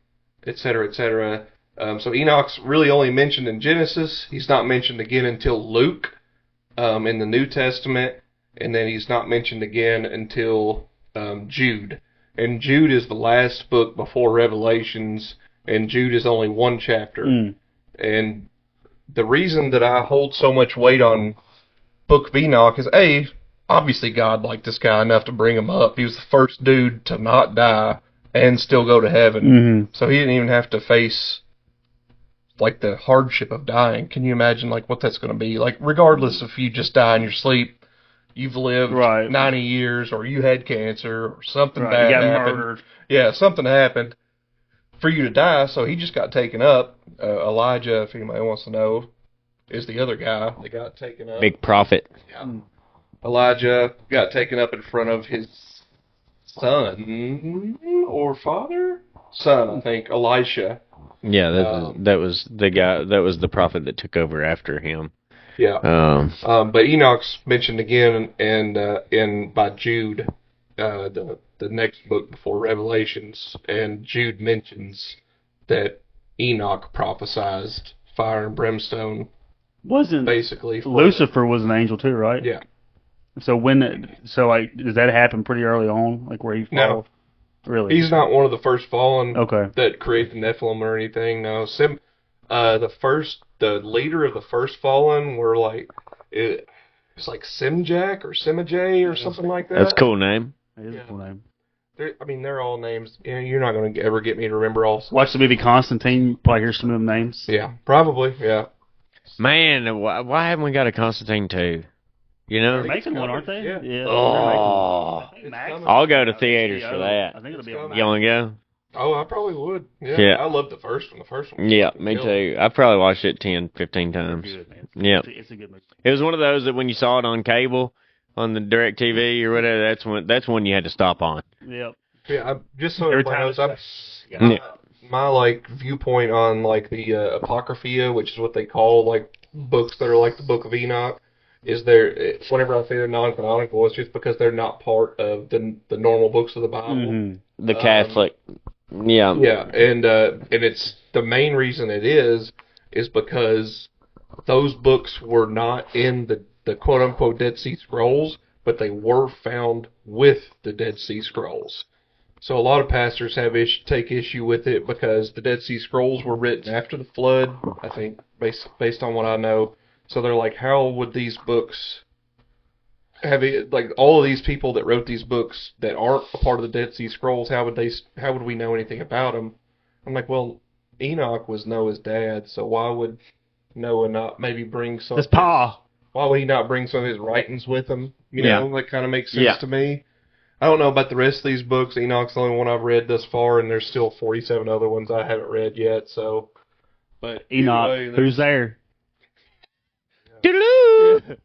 etc., etc. So Enoch's really only mentioned in Genesis. He's not mentioned again until Luke in the New Testament, and then he's not mentioned again until Jude. And Jude is the last book before Revelations, and Jude is only 1 chapter. And the reason that I hold so much weight on Book of Enoch is, obviously God liked this guy enough to bring him up. He was the first dude to not die and still go to heaven. So he didn't even have to face like the hardship of dying. Can you imagine like what that's going to be? Like, regardless if you just die in your sleep, you've lived 90 years, or you had cancer, or something bad you got happened. murdered. Yeah, something happened for you to die, so he just got taken up. Elijah, if anybody wants to know, is the other guy that got taken up. Big prophet. Yeah. Elijah got taken up in front of his son or father? Son, I think, Elisha. Yeah, that was the guy. That was the prophet that took over after him. Yeah. But Enoch's mentioned again, and by Jude, the next book before Revelations, and Jude mentions that Enoch prophesied fire and brimstone. Wasn't basically Lucifer was an angel too, right? Yeah. So does that happen pretty early on, like where he falls? No. Really? He's not one of the first fallen Okay. that created Nephilim or anything. No. The leader of the first fallen were like, it's like Simjac or Simajay or something like that. That's a cool name. It is a cool name. They're all names. You're not going to ever get me to remember all. Watch the movie Constantine. You probably hear some of them names. Yeah, probably. Yeah. Man, why haven't we got a Constantine 2? You know? They're making one, aren't they? Yeah. Oh. I'll go to theaters for that. I think it'll be You want to go? Oh, I probably would. Yeah. Yeah. I love the first one. The first one. Yeah, me too. I've probably watched it 10, 15 times. Good, man. Yeah. It's a good movie. It was one of those that when you saw it on cable, on the DirecTV or whatever, that's when you had to stop on. Yep. Yeah, just so Every everybody time knows, my like viewpoint on like the Apocrypha, which is what they call like books that are like the Book of Enoch, is whenever I say they're non-canonical, it's just because they're not part of the normal books of the Bible. Mm-hmm. The Catholic. Yeah. Yeah, and it's the main reason it is because those books were not in the quote-unquote Dead Sea Scrolls, but they were found with the Dead Sea Scrolls. So a lot of pastors take issue with it because the Dead Sea Scrolls were written after the flood, I think, based on what I know. So they're like, how would these books like all of these people that wrote these books that aren't a part of the Dead Sea Scrolls, how would we know anything about them? I'm like, well, Enoch was Noah's dad, so why would Noah not maybe bring some? His pa. Why would he not bring some of his writings with him? You Yeah. know, that kind of makes sense to me. I don't know about the rest of these books. Enoch's the only one I've read thus far, and there's still 47 other ones I haven't read yet. So, but Enoch, anyway, who's there? Toodaloo!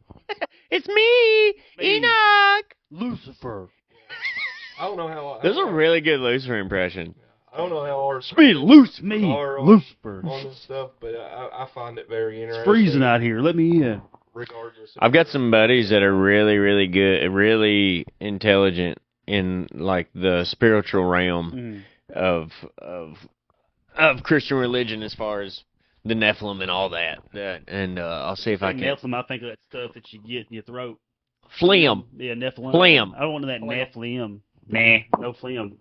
It's me, Enoch. Lucifer. I don't know how. There's a really good Lucifer impression. I don't know how ours Me, Lucifer. are on Lucifer. this stuff, but I find it very interesting. It's freezing out here. Let me in. Regardless, I've got some buddies that are really, really good, really intelligent in like the spiritual realm of Christian religion, as far as the Nephilim and all that. And I'll see if I can. Nephilim, I think of that stuff that you get in your throat. Phlegm. Yeah, Nephilim. Phlegm. I don't want that Nephilim. Nah, no phlegm.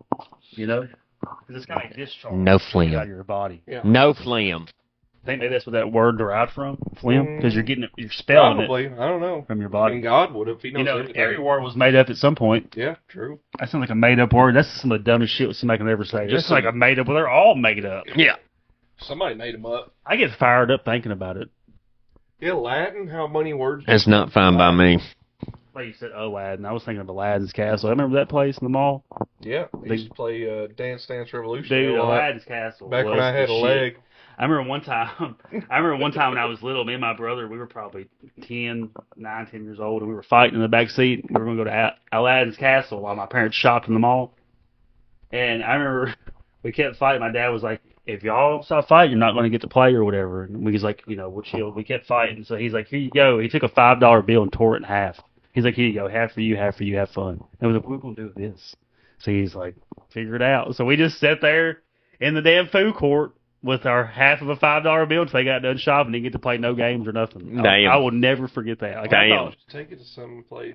You know? Because it's kind of like discharge. No Out phlegm. of your body. yeah. No phlegm. I think maybe that's where that word derived from. Phlegm? Because you're expelling Probably. I don't know. it from your I body. mean, God would if He knows You know, everything. every word was made up at some point. Yeah, true. That sounds like a made up word. That's some of the dumbest shit somebody can ever say. Just Just like a made up. Well, they're all made up. Yeah. Somebody made them up. I get fired up thinking about it. Yeah, Latin. How many words? That's not fine by me. Like you said, Aladdin. I was thinking of Aladdin's Castle. I remember that place in the mall. Yeah, they used to play Dance Dance Revolution. Dude, a lot. Aladdin's Castle. Back when was I had the a shit. leg. I remember one time when I was little, me and my brother, we were probably 10 years old, and we were fighting in the back seat. We were going to go to Aladdin's Castle while my parents shopped in the mall. And I remember we kept fighting. My dad was like, if y'all stop fighting, you're not going to get to play or whatever. And we was like, we'll chill. We kept fighting. So he's like, here you go. He took a $5 bill and tore it in half. He's like, here you go. Half for you, have fun. And we're like, what are we going to do with this? So he's like, figure it out. So we just sat there in the damn food court with our half of a $5 bill until they got done shopping. Didn't get to play no games or nothing. Damn. I will never forget that. Like, Damn. Just take it to some place.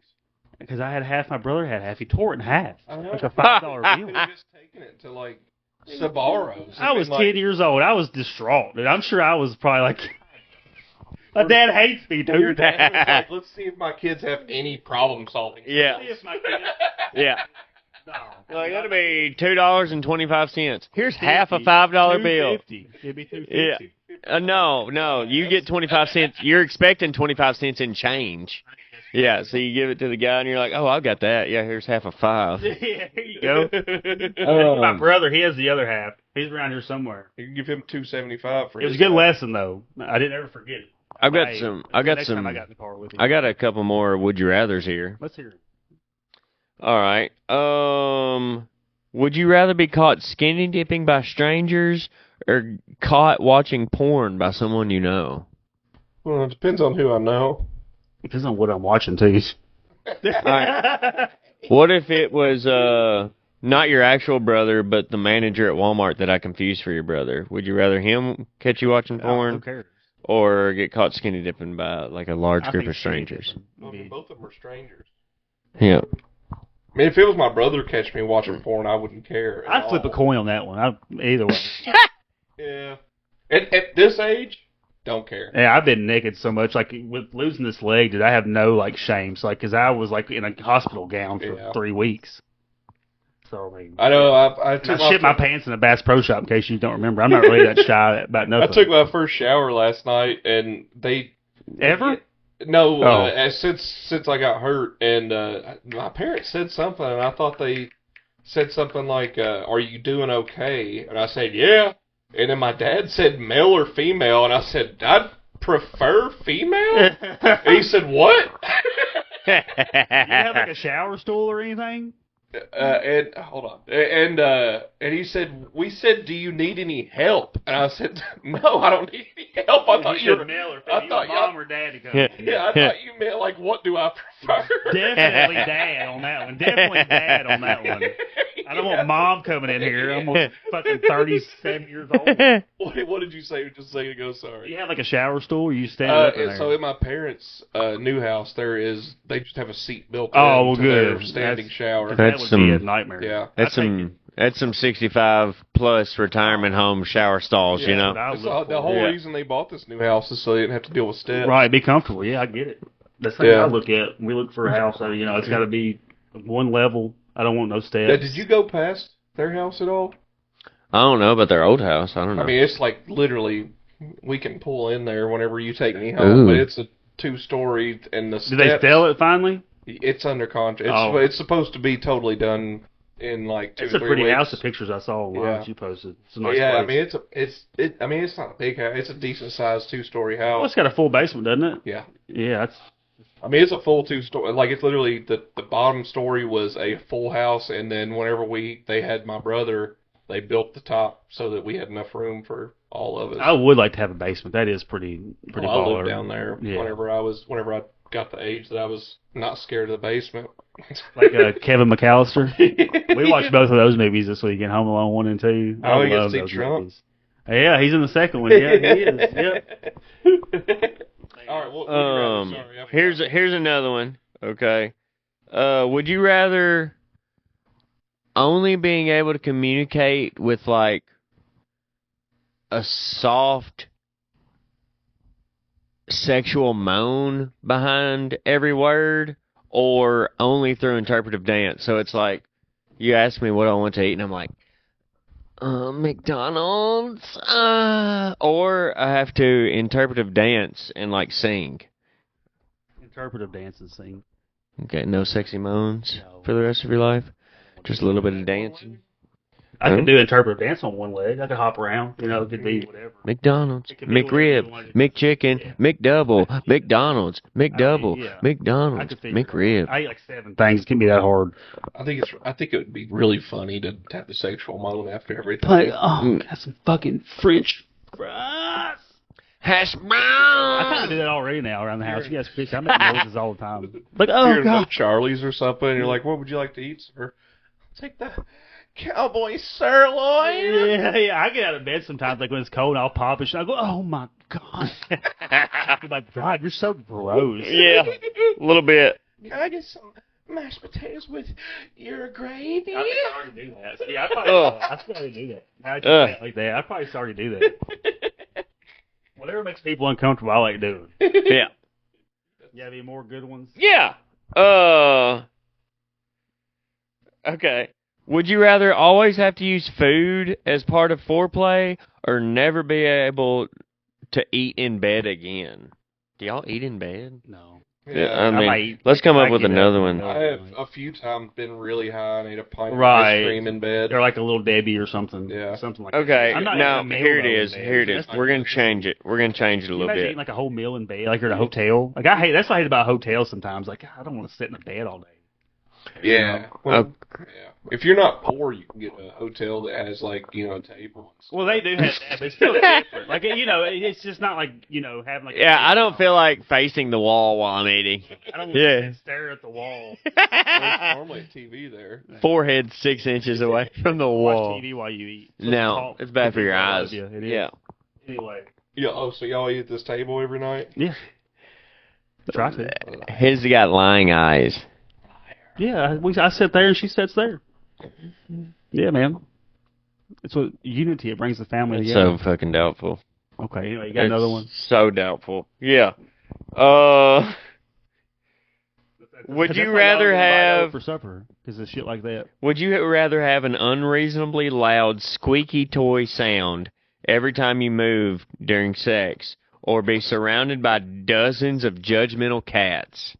Because I had half, my brother had half. He tore it in half. I know. Like a $5 You bill. could have just taken it to like Sbarro's. I was 10 years old. I was distraught. Dude. I'm sure I was probably like, my dad hates me, Your dude. dad was like, let's see if my kids have any problem solving. Yeah. See if my kids- Yeah. No. Like, that'll be $2.25. Here's half a $5 bill. $2.50. It'd be $2.50. Yeah. No. You get 25 cents. You're expecting 25 cents in change. Yeah, so you give it to the guy, and you're like, oh, I've got that. Yeah, here's half a $5. Yeah, here you go. My brother, he has the other half. He's around here somewhere. You can give him $2.75 for It was a his good half. lesson, though. I didn't ever forget it. I've got Hey, some. next time I got in the car with him. I got a couple more would you rather's here. Let's hear it. All right. Would you rather be caught skinny dipping by strangers or caught watching porn by someone you know? Well, it depends on who I know. Depends on what I'm watching, too. What if it was not your actual brother, but the manager at Walmart that I confused for your brother? Would you rather him catch you watching Who porn cares? or get caught skinny dipping by like a large I group think of strangers? I mean, both of them are strangers. Yeah. I mean, if it was my brother catching me watching porn, I wouldn't care. at I'd flip a all. coin on that one. Either way. Yeah. At this age, don't care. Yeah, I've been naked so much. Like, with losing this leg, dude, I have no, like, shame. So, like, because I was, like, in a hospital gown for 3 weeks. So, I mean, I know. I took I shit my pants in a Bass Pro Shop, in case you don't remember. I'm not really that shy about I nothing. took my first shower last night, and they Ever? No, Oh. since I got hurt, and my parents said something, and I thought they said something like, "Are you doing okay?" And I said, "Yeah." And then my dad said, "Male or female?" And I said, "I'd prefer female." And he said, "What?" Do you have, like, a shower stool or anything? And hold on, and he said, "We said, do you need any help?" And I said, "No, I don't need any help." I thought you were male or I thought mom or dad to come. Yeah, I thought you meant like, what do I prefer? Definitely dad on that one. Definitely dad on that one. I don't want mom coming in here. I'm almost fucking 37 years old. What did you say just a second ago? Do Sorry. you have, like, a shower stool? Or you stand up in there? So in my parents' new house, they just have a seat built Oh, well, into their good. standing shower. That That's would be a some- nightmare. Yeah. That's some 65 plus retirement home shower stalls, you know. I would It's look the for whole Yeah. reason they bought this new house is so they didn't have to deal with steps. Right, be comfortable. Yeah, I get it. That's the thing Yeah. I look at. We look for a house. So, it's got to be one level. I don't want no steps. Now, did you go past their house at all? I don't know about their old house. I don't know. I mean, it's like literally, we can pull in there whenever you take me home, but Ooh. it's a 2-story, and the steps. Did they sell it finally? It's under contract. Oh. It's supposed to be totally done in like 2 It's or a 3 pretty weeks. house. The pictures I saw online that you posted. It's a nice Yeah, place. I mean, it's not a big house. It's a decent sized 2-story Well, house. it's got a full basement, doesn't it? Yeah. Yeah, that's. I mean, it's a full 2-story. Like, it's literally the bottom story was a full house, and then whenever they had my brother, they built the top so that we had enough room for all of us. I would like to have a basement. That is pretty I baller. lived down there Yeah. whenever I got the age that I was not scared of the basement. Like Kevin McAllister. We watched both of those movies this weekend, Home Alone 1 and 2. I Oh, you love get to those see Trump? movies. Yeah, he's in the second one. Yeah, he is. Yep. All right. Well, Here's another one. Okay. Would you rather only being able to communicate with like a soft sexual moan behind every word, or only through interpretive dance? So it's like you ask me what I want to eat, and I'm like, McDonald's, or I have to interpretive dance and like sing. Interpretive dance and sing. Okay, no sexy moans No. for the rest of your life. Just a little bit of dancing. I could do interpretive dance on one leg. I could hop around. It could be whatever. McDonald's, It could be whatever you McRib, wanted. McChicken, Yeah. McDouble, McDonald's, McDouble, yeah. I McDonald's, could figure it McRib. out. I eat like 7 things. It can't be that hard. I think it would be really funny to have the sexual mode after everything. got some fucking French fries. Hash I kind brown. of do that already now around the house. You guys fish. I make noises all the time. Like, You're oh in god. Charlie's or something, and you're like, "What would you like to eat, sir?" Take the cowboy sirloin. Yeah. I get out of bed sometimes, like when it's cold, I'll pop it. I go, oh my god. I'm like, God, you're so gross. Yeah, a little bit. Can I get some mashed potatoes with your gravy? I think I already do that. Yeah, I probably already do that. Now I Ugh. just like that. I probably already do that. Whatever makes people uncomfortable, I like doing. Yeah. You have any more good ones? Yeah. Okay. Would you rather always have to use food as part of foreplay, or never be able to eat in bed again? Do y'all eat in bed? No. I might mean, eat- let's come up I with get another up. one. I have a few times been really high and ate a pint of Right. ice cream in bed. They're like a little Debbie or something. Yeah. Something like Okay, that. I'm not now eating a meal, here it though, in is. bed. Here it is. That's We're gonna change it. We're gonna change it a Can you little imagine bit. eating like a whole meal in bed, like you're at a hotel? Like I hate. That's what I hate about hotels sometimes. Like I don't want to sit in the bed all day. Yeah. Well, yeah. If you're not poor, you can get a hotel that has like a table. And stuff. Well, they do have that, but it's still different. Like it's just not like having like. Yeah, I don't feel like facing the wall while I'm eating. I don't Yeah. want to stare at the wall. There's normally a TV there. Forehead 6 inches away from the wall. Watch TV while you eat. No, it's bad for your eyes. Yeah, it is. Yeah. Anyway. Yeah. Oh, so y'all eat at this table every night? Yeah. Try to. His got lying eyes. Yeah, I sit there and she sits there. Yeah, man. It's what unity. It brings the family It's together. so fucking doubtful. Okay, anyway, you got another It's one? So doubtful. Yeah. Would you rather have? for supper because of shit like that? Would you rather have an unreasonably loud squeaky toy sound every time you move during sex, or be surrounded by dozens of judgmental cats?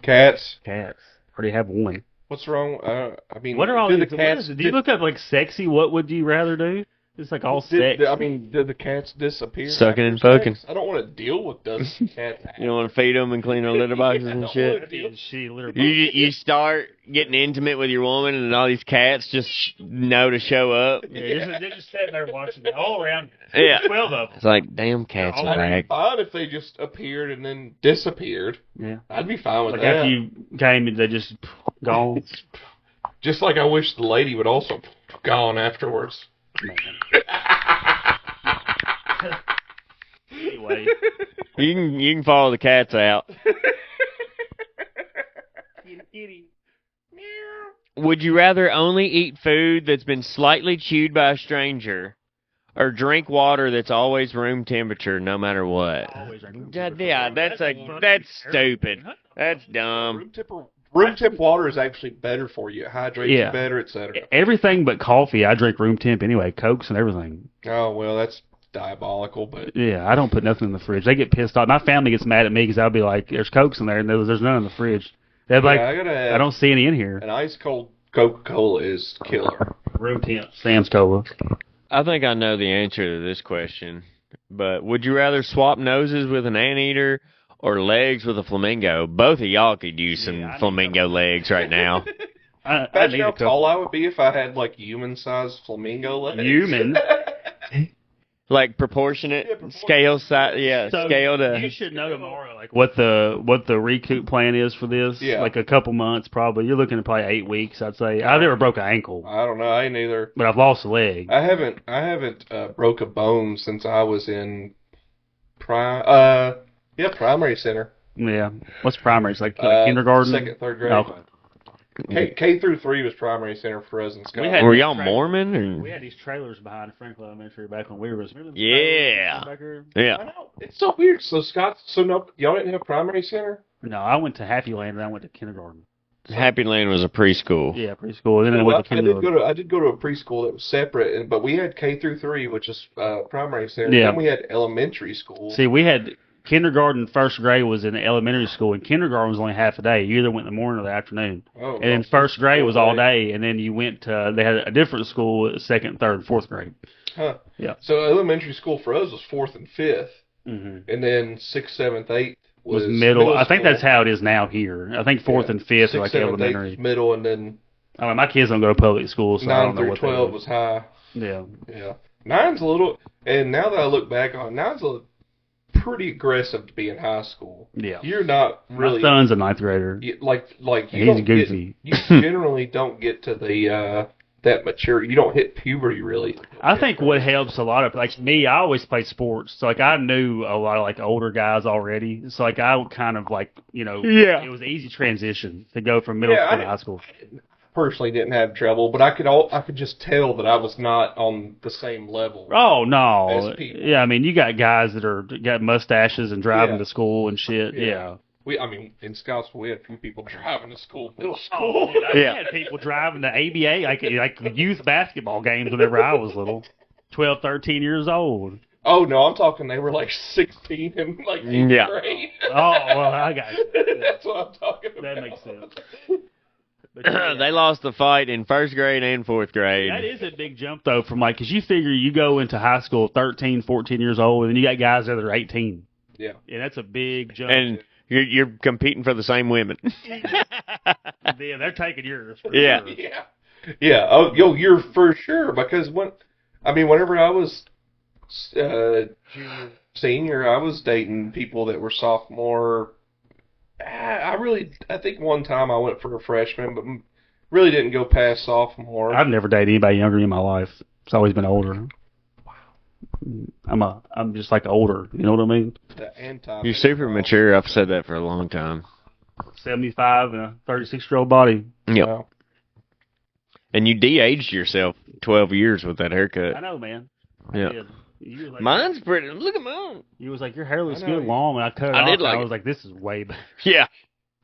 Cats. Cats. Already have one. What's wrong? I mean, What are all do these? the What cats? is it? Do you look up like sexy? What would you rather do? It's like all sex. Did the cats disappear? Sucking and after fucking. sex? I don't want to deal with those cats. You don't want to feed them and clean their litter boxes and shit? That'd be a shitty litter box. You start getting intimate with your woman, and all these cats just know to show up. Yeah, they're just sitting there watching it all around. Yeah. 12 of them. It's like, damn cats all are I'd be back. fine if they just appeared and then disappeared. Yeah. I'd be fine with Like that. after you came and they just gone. Just like I wish the lady would also gone afterwards. Anyway. You can follow the cats out. Would you rather only eat food that's been slightly chewed by a stranger, or drink water that's always room temperature no matter what. Always drink room Yeah, temperature. that's stupid. That's dumb. Room temp water is actually better for you. It hydrates you better, etc. Everything but coffee, I drink room temp anyway. Cokes and everything. Oh well, that's diabolical. But Yeah, I don't put nothing in the fridge. They get pissed off. My family gets mad at me because I'll be like, "There's Cokes in there, and there's none in the fridge." They're like, "I don't see any in here." An ice cold Coca-Cola is killer. Room temp. Sam's Cola. I think I know the answer to this question, but would you rather swap noses with an anteater or legs with a flamingo? Both of y'all could use some flamingo legs right now. Imagine how tall I would be if I had like human-sized flamingo legs. Human. Like proportionate scale size, So scale to. you should know tomorrow, like what the recoup plan is for this. Yeah. Like a couple months, probably. You're looking at probably 8 weeks, I'd say. I've never broke an ankle, I don't know. I ain't either. but I've lost a leg. I haven't broke a bone since I was in primary center. Yeah. What's primary? It's like kindergarten. Second, third grade. Okay. K through 3 was primary center for us in Scotland. Were y'all Mormon or? We had these trailers behind Franklin Elementary back when we were. Yeah. Back here? Yeah. I know. It's so weird. So no, y'all didn't have primary center? No, I went to Happy Land and I went to kindergarten. Happy Land was a preschool. Yeah, preschool. And then I Well, went to kindergarten. I did go to a preschool that was separate, but we had K through 3, which is primary center. Yeah. Then we had elementary school. See, we had kindergarten, first grade was in elementary school, and kindergarten was only half a day. You either went in the morning or the afternoon. Oh, And then first grade was all day, and then you went to, they had a different school, second, third, and fourth grade. Huh. Yeah. So elementary school for us was 4th and 5th, Mm-hmm. and then 6th, 7th, 8th Was middle. I think school. that's how it is now here. I think fourth and fifth are like 6th, 7th, 8th elementary. was middle, and then I mean, my kids don't go to public school, so I 9 don't know through what 12 was high. Yeah. Yeah. 9's a little, and now that I look back on it, 9's pretty aggressive to be in high school. Yeah. You're not really My son's a ninth grader. like you He's don't goofy. you generally don't get to the that maturity. You don't hit puberty really. I think what helps a lot of, like me, I always played sports, so like I knew a lot of like older guys already, so like I would kind of like, you know, it was an easy transition to go from middle school to high school. Personally didn't have trouble, but I could just tell that I was not on the same level. Oh no, As people. yeah, I mean you got guys that are got mustaches and driving Yeah. to school and shit. Yeah. Yeah. I mean, in Scottsville, we had a few people driving to school, middle school. I had people driving to ABA, like youth basketball games whenever I was little. 12, 13 years old. Oh, no, I'm talking they were like 16 and like 8th grade. Oh, well, I got you. That's what I'm talking about. That makes sense. But, They lost the fight in first grade and fourth grade. that is a big jump, though, from like, because you figure you go into high school 13, 14 years old, and then you got guys that are 18. Yeah. And that's a big jump. And you're competing for the same women. Yeah, they're taking yours. For Yeah. sure. Yeah. Yeah. Oh, you're for sure, because whenever I was junior, senior, I was dating people that were sophomore. I think one time I went for a freshman, but really didn't go past sophomore. I've never dated anybody younger in my life. It's always been older. I'm just like older. You know what I mean? The anti. You're super mature. I've said that for a long time. 75 and a 36-year-old body. Yep. Wow. And you de-aged yourself 12 years with that haircut. I know, man. Yeah. You was like, Mine's pretty. Look at mine. You was like, your hair looks I know. good long, and I cut it I off, did and like I it. was like, this is way better. Yeah.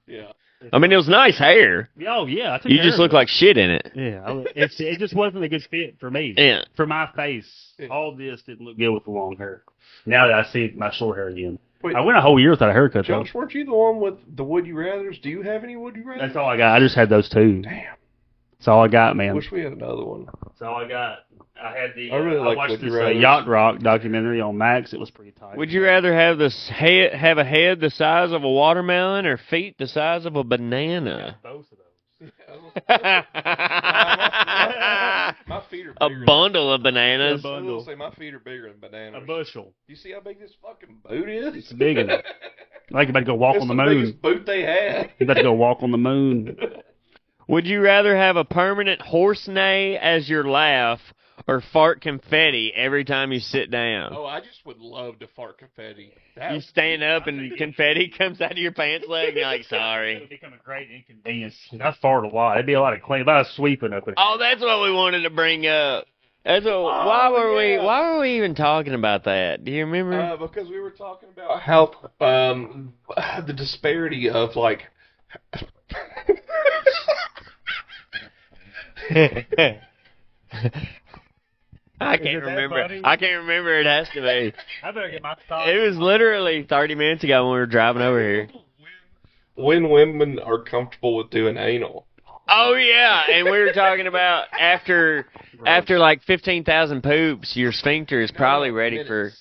Yeah. I mean, it was nice hair. Oh, yeah. I took You care just of look it. like shit in it. Yeah. It just wasn't a good fit for me. Yeah. For my face. Yeah. All this didn't look good with the long hair. Now that I see my short hair again. Wait, I went a whole year without a haircut, though. Josh, weren't you the one with the Would You Rathers? Do you have any Would You Rathers? That's all I got. I just had those two. Damn. That's all I got, man. Wish we had another one. That's all I got. I had the. I really like watched Would You this Rathers. Yacht Rock documentary on Max. It was pretty tight. Would you rather have have a head the size of a watermelon or feet the size of a banana? Both of those. My feet are A bigger. bundle of bananas. A I was bundle. gonna say my feet are bigger than bananas. A bushel. You see how big this fucking boot is? It's big enough. Like you about to go walk It's on the the moon. biggest boot they have. You about to go walk on the moon. Would you rather have a permanent horse neigh as your laugh or fart confetti every time you sit down? Oh, I just would love to fart confetti. You stand up and confetti comes out of your pants leg and you're like, It sorry. would become a great inconvenience. I fart a lot. It'd be a lot of clean, a lot of sweeping up in here. Oh, that's what we wanted to bring up. Why were we even talking about that? Do you remember? Because we were talking about how the disparity of like. I can't remember. funny? I can't remember. It has to be. I better get my thoughts. It was literally 30 minutes ago when we were driving over here. When women are comfortable with doing anal. Oh yeah, and we were talking about after like 15,000 poops, your sphincter is probably ready minutes. for.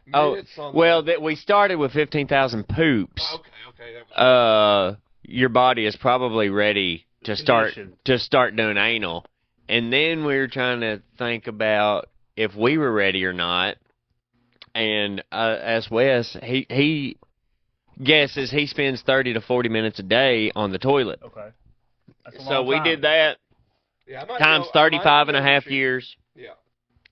Minutes on Well, we started with 15,000 poops. Okay. That was Your body is probably ready to start doing anal, and then we were trying to think about if we were ready or not. And as Wes, he guesses he spends 30 to 40 minutes a day on the toilet. Okay. That's a So long we time. did that yeah, I might times go- I 35 might and a go half shoot. years. Yeah.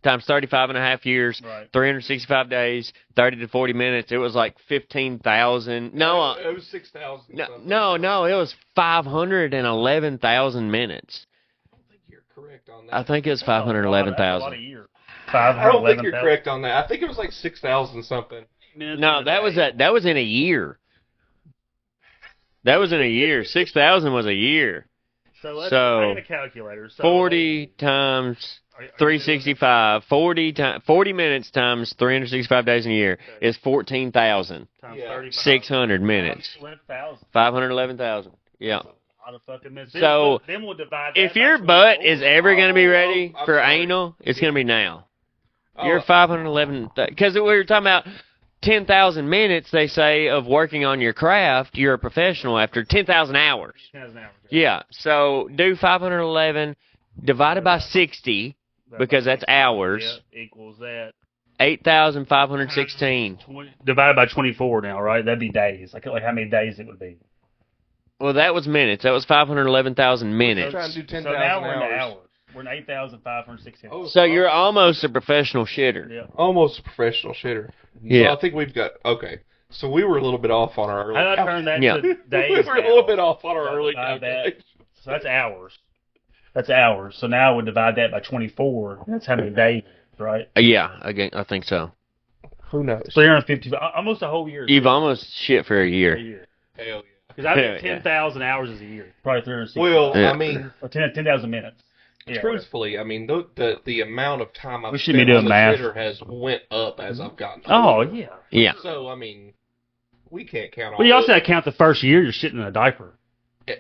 Times 35 and a half years, Right. 365 days, 30 to 40 minutes. It was like 15,000. No, It was 6,000. no, it was 511,000 minutes. I don't think you're correct on that. I think it was That's a lot of 511,000. years. I don't think you're correct on that. I think it was like 6,000 something. No, that was in a year. That was in a year. 6,000 was a year. So I So, got a calculator. So 40 times Are you 365. 40 minutes times 365 days in a year is 14,000. times Yeah. 35. 600 minutes. 11,000. 511,000. Yeah. A lot of fucking minutes. So, then we'll divide that If by your 24. butt is ever going to be ready I'm for sorry. anal, it's going to be now. Oh, You're 511. Because we were talking about 10,000 minutes, they say, of working on your craft. You're a professional after 10,000 hours. 10,000 hours. Yeah. So do 511 divided by 60 because that's hours. Yeah, equals that. 8,516. Divided by 24 now, right? That'd be days. Like how many days it would be. Well, that was minutes. That was 511,000 minutes. trying to do 10,000 So now we're in the hours. hours. We're in 8,516. Oh, So you're almost a professional shitter. Yeah. almost a professional shitter. Yeah. So I think we've got okay. So we were a little bit off on our early. How do I turn that Yeah. to days? we were a now? little bit off on our So early divide that. calculation. So that's hours. That's hours. So now I would divide that by 24. That's how many days, right? Yeah, again, I think so. Who knows? 350, almost a whole year. You've almost shit for a A year. year. Hell yeah. Because I Yeah. think 10,000 hours is a year. Probably 360. Well, Yeah. I mean, Or 10,000 minutes. Yeah. truthfully, I mean, the amount of time I've We shouldn't spent be on doing the math. shitter has went up as I've gotten Oh, older. yeah. Yeah. So, I mean, we can't count all Well, you also this. got to count the first year you're shitting in a diaper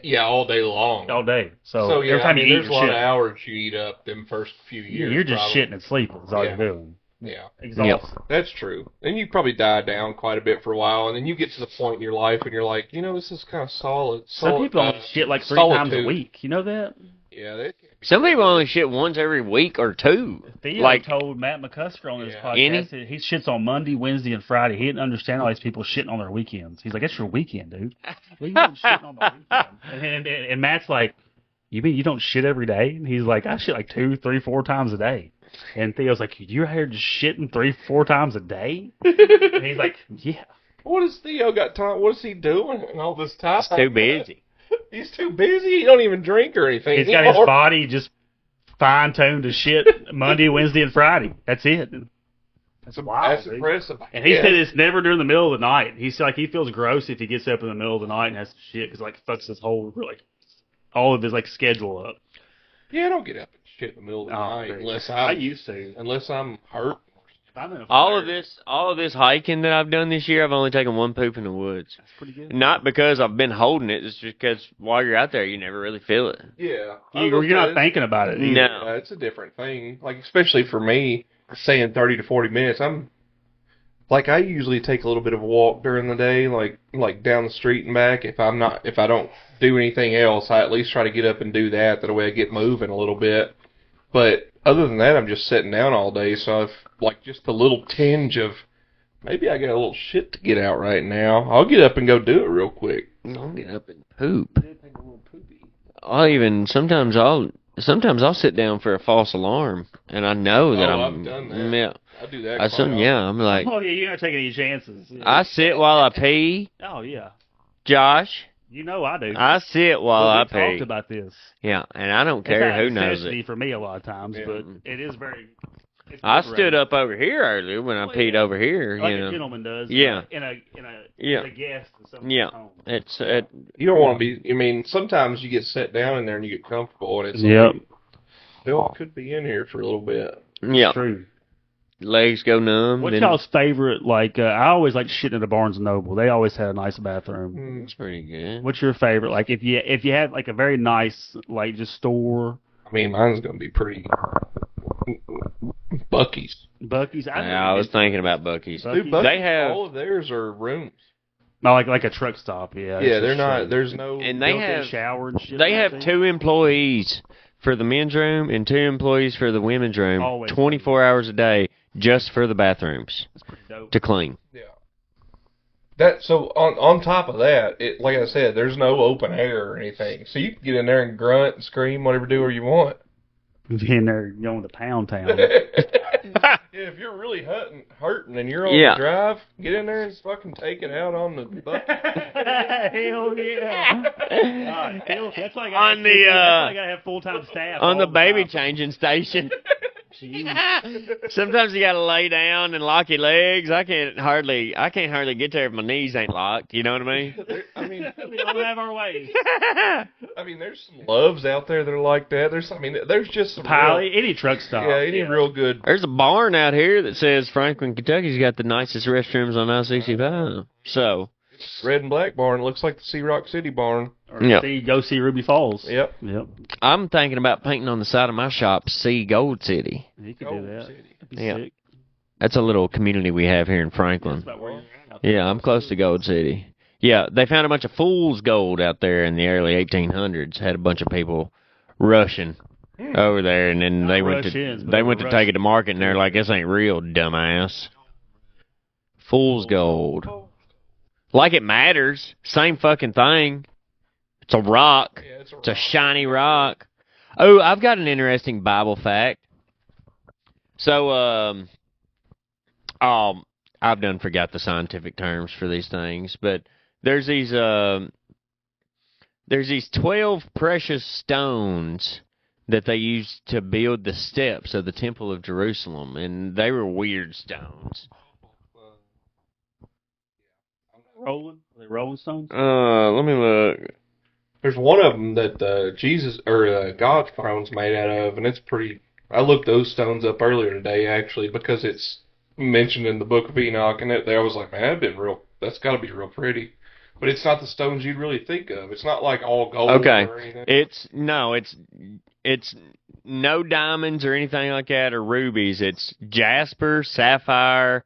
Yeah, all day long. all day. So, So, yeah, every time I mean, you eat, there's a you're lot of shitting. hours you eat up them first few years. You're just probably. shitting and sleeping. Is all Yeah. you're doing. Yeah, Exhausted. that's true. And you probably die down quite a bit for a while, and then you get to the point in your life and you're like, this is kind of solid. Some people only shit like 3 solitude. times a week. You know that? Yeah, that can be Some people only shit once every week or two. Theo Like, told Matt McCusker on his Yeah. podcast that he shits on Monday, Wednesday, and Friday. He didn't understand all these people shitting on their weekends. He's like, "That's your weekend, dude. What are you doing shitting on the weekend?" And Matt's like, "You mean you don't shit every day?" And he's like, "I shit like 2, 3, 4 times a day." And Theo's like, "You're out here just shitting 3, 4 times a day?" And he's like, "Yeah." What has Theo got time? What is he doing in all this time? He's too busy. He's too busy. He don't even drink or anything. He's got his anymore. body just fine-tuned to shit Monday, Wednesday, and Friday. That's it. That's wild. That's dude. impressive. And he Yeah. said it's never during the middle of the night. He's like, he feels gross if he gets up in the middle of the night and has to shit because like fucks his whole all of his like schedule up. Yeah, I don't get up and shit in the middle of the night great. unless I I'm used to. unless I'm hurt. I'm in a All fire. of this hiking that I've done this year, I've only taken one poop in the woods. That's pretty good. Not because I've been holding it, it's just because while you're out there, you never really feel it. Yeah, You're not thinking about it. either. No. Yeah, it's a different thing. Like especially for me, saying 30 to 40 minutes. I usually take a little bit of a walk during the day, like down the street and back. If I don't do anything else, I at least try to get up and do that. That way I get moving a little bit. But other than that, I'm just sitting down all day. So if like just a little tinge of maybe I got a little shit to get out right now, I'll get up and go do it real quick. I'll get up and poop. Sometimes I'll sit down for a false alarm, and I know that I've done that. Yeah. I do that. I'm like, Oh yeah, you're not taking any chances. I sit while I pee. Oh yeah. Josh, You know I do. I sit while I we talked pee. about this. Yeah, and I don't care who It's a knows necessity it. for me a lot of times, Yeah. but it is very. It's I liberating. stood up over here earlier when I Well, peed yeah. over here. like you a know. gentleman does. Yeah. In a Yeah. as a guest in someone's Yeah. home. It's You don't want to be. I mean, sometimes you get set down in there and you get comfortable, and it's Yep. like, Bill could be in here for a little bit. yeah. It's true. Legs go numb. What's then- y'all's favorite? Like I always like shitting at the Barnes and Noble. They always had a nice bathroom. That's pretty good. What's your favorite? Like if you had like a very nice like just store. I mean, mine's gonna be pretty. Bucky's. Bucky's. I was thinking about Buc-ee's. Buc-ee's. Dude, Bucky's, They have- all of theirs are rooms. No, like a truck stop. Yeah. Yeah, it's they're just not. straight. There's no. And they Built-in have shower and shit. They like have that. 2 employees for the men's room and 2 employees for the women's room, Always. 24 hours a day, just for the bathrooms That's pretty dope. to clean. Yeah. That so on top of that, it like I said, there's no open air or anything, so you can get in there and grunt and scream, whatever, do what you want. In there going to Pound Town. Yeah, if you're really hurting and you're on Yeah. the drive, get in there and fucking take it out on the bucket. Hell yeah! That's like On the, I gotta have full-time staff On all the baby time. changing station. Jeez. Sometimes you gotta lay down and lock your legs. I can't hardly get there if my knees ain't locked. You know what I mean? I mean, We all have our ways. there's some loves out there that are like that. There's just some Pilot, any truck stop. real, any real good. There's a barn out here that says Franklin, Kentucky's got the nicest restrooms on I-65. So, Red and black barn looks like the Sea Rock City barn. Or Yeah. go see Ruby Falls. Yep. Yep. I'm thinking about painting on the side of my shop, See Gold City. You could Gold do that. City. That'd be Yeah. sick. That's a little community we have here in That's Franklin. about where you're at out there. Yeah, I'm close to Gold City. Yeah, they found a bunch of fool's gold out there in the early 1800s. Had a bunch of people rushing over there, and then Not they went rush-ins, but to they take it to market, and they're like, "This ain't real, dumbass." Fool's gold, like it matters. Same fucking thing. It's a rock. Yeah, it's It's a shiny rock. Oh, I've got an interesting Bible fact. So, I've done forgot the scientific terms for these things, but there's these 12 precious stones that they used to build the steps of the Temple of Jerusalem, and they were weird stones. Rolling? Are they Rolling Stones? Let me look. There's one of them that Jesus or God's throne's made out of, and it's pretty. I looked those stones up earlier today actually because it's mentioned in the Book of Enoch, and I was like, man, that's got to be real pretty. But it's not the stones you'd really think of. It's not like all gold Okay. or anything. It's no diamonds or anything like that or rubies. It's jasper, sapphire,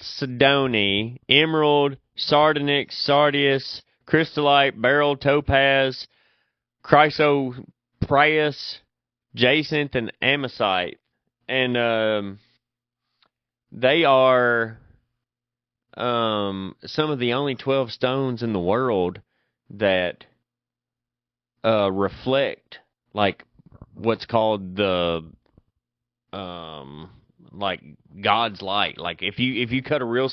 chalcedony, emerald, sardonyx, sardius, crystallite, beryl, topaz, chrysoprase, jacinth, and amosite. And they are some of the only 12 stones in the world that reflect like what's called the like God's light. Like if you cut a real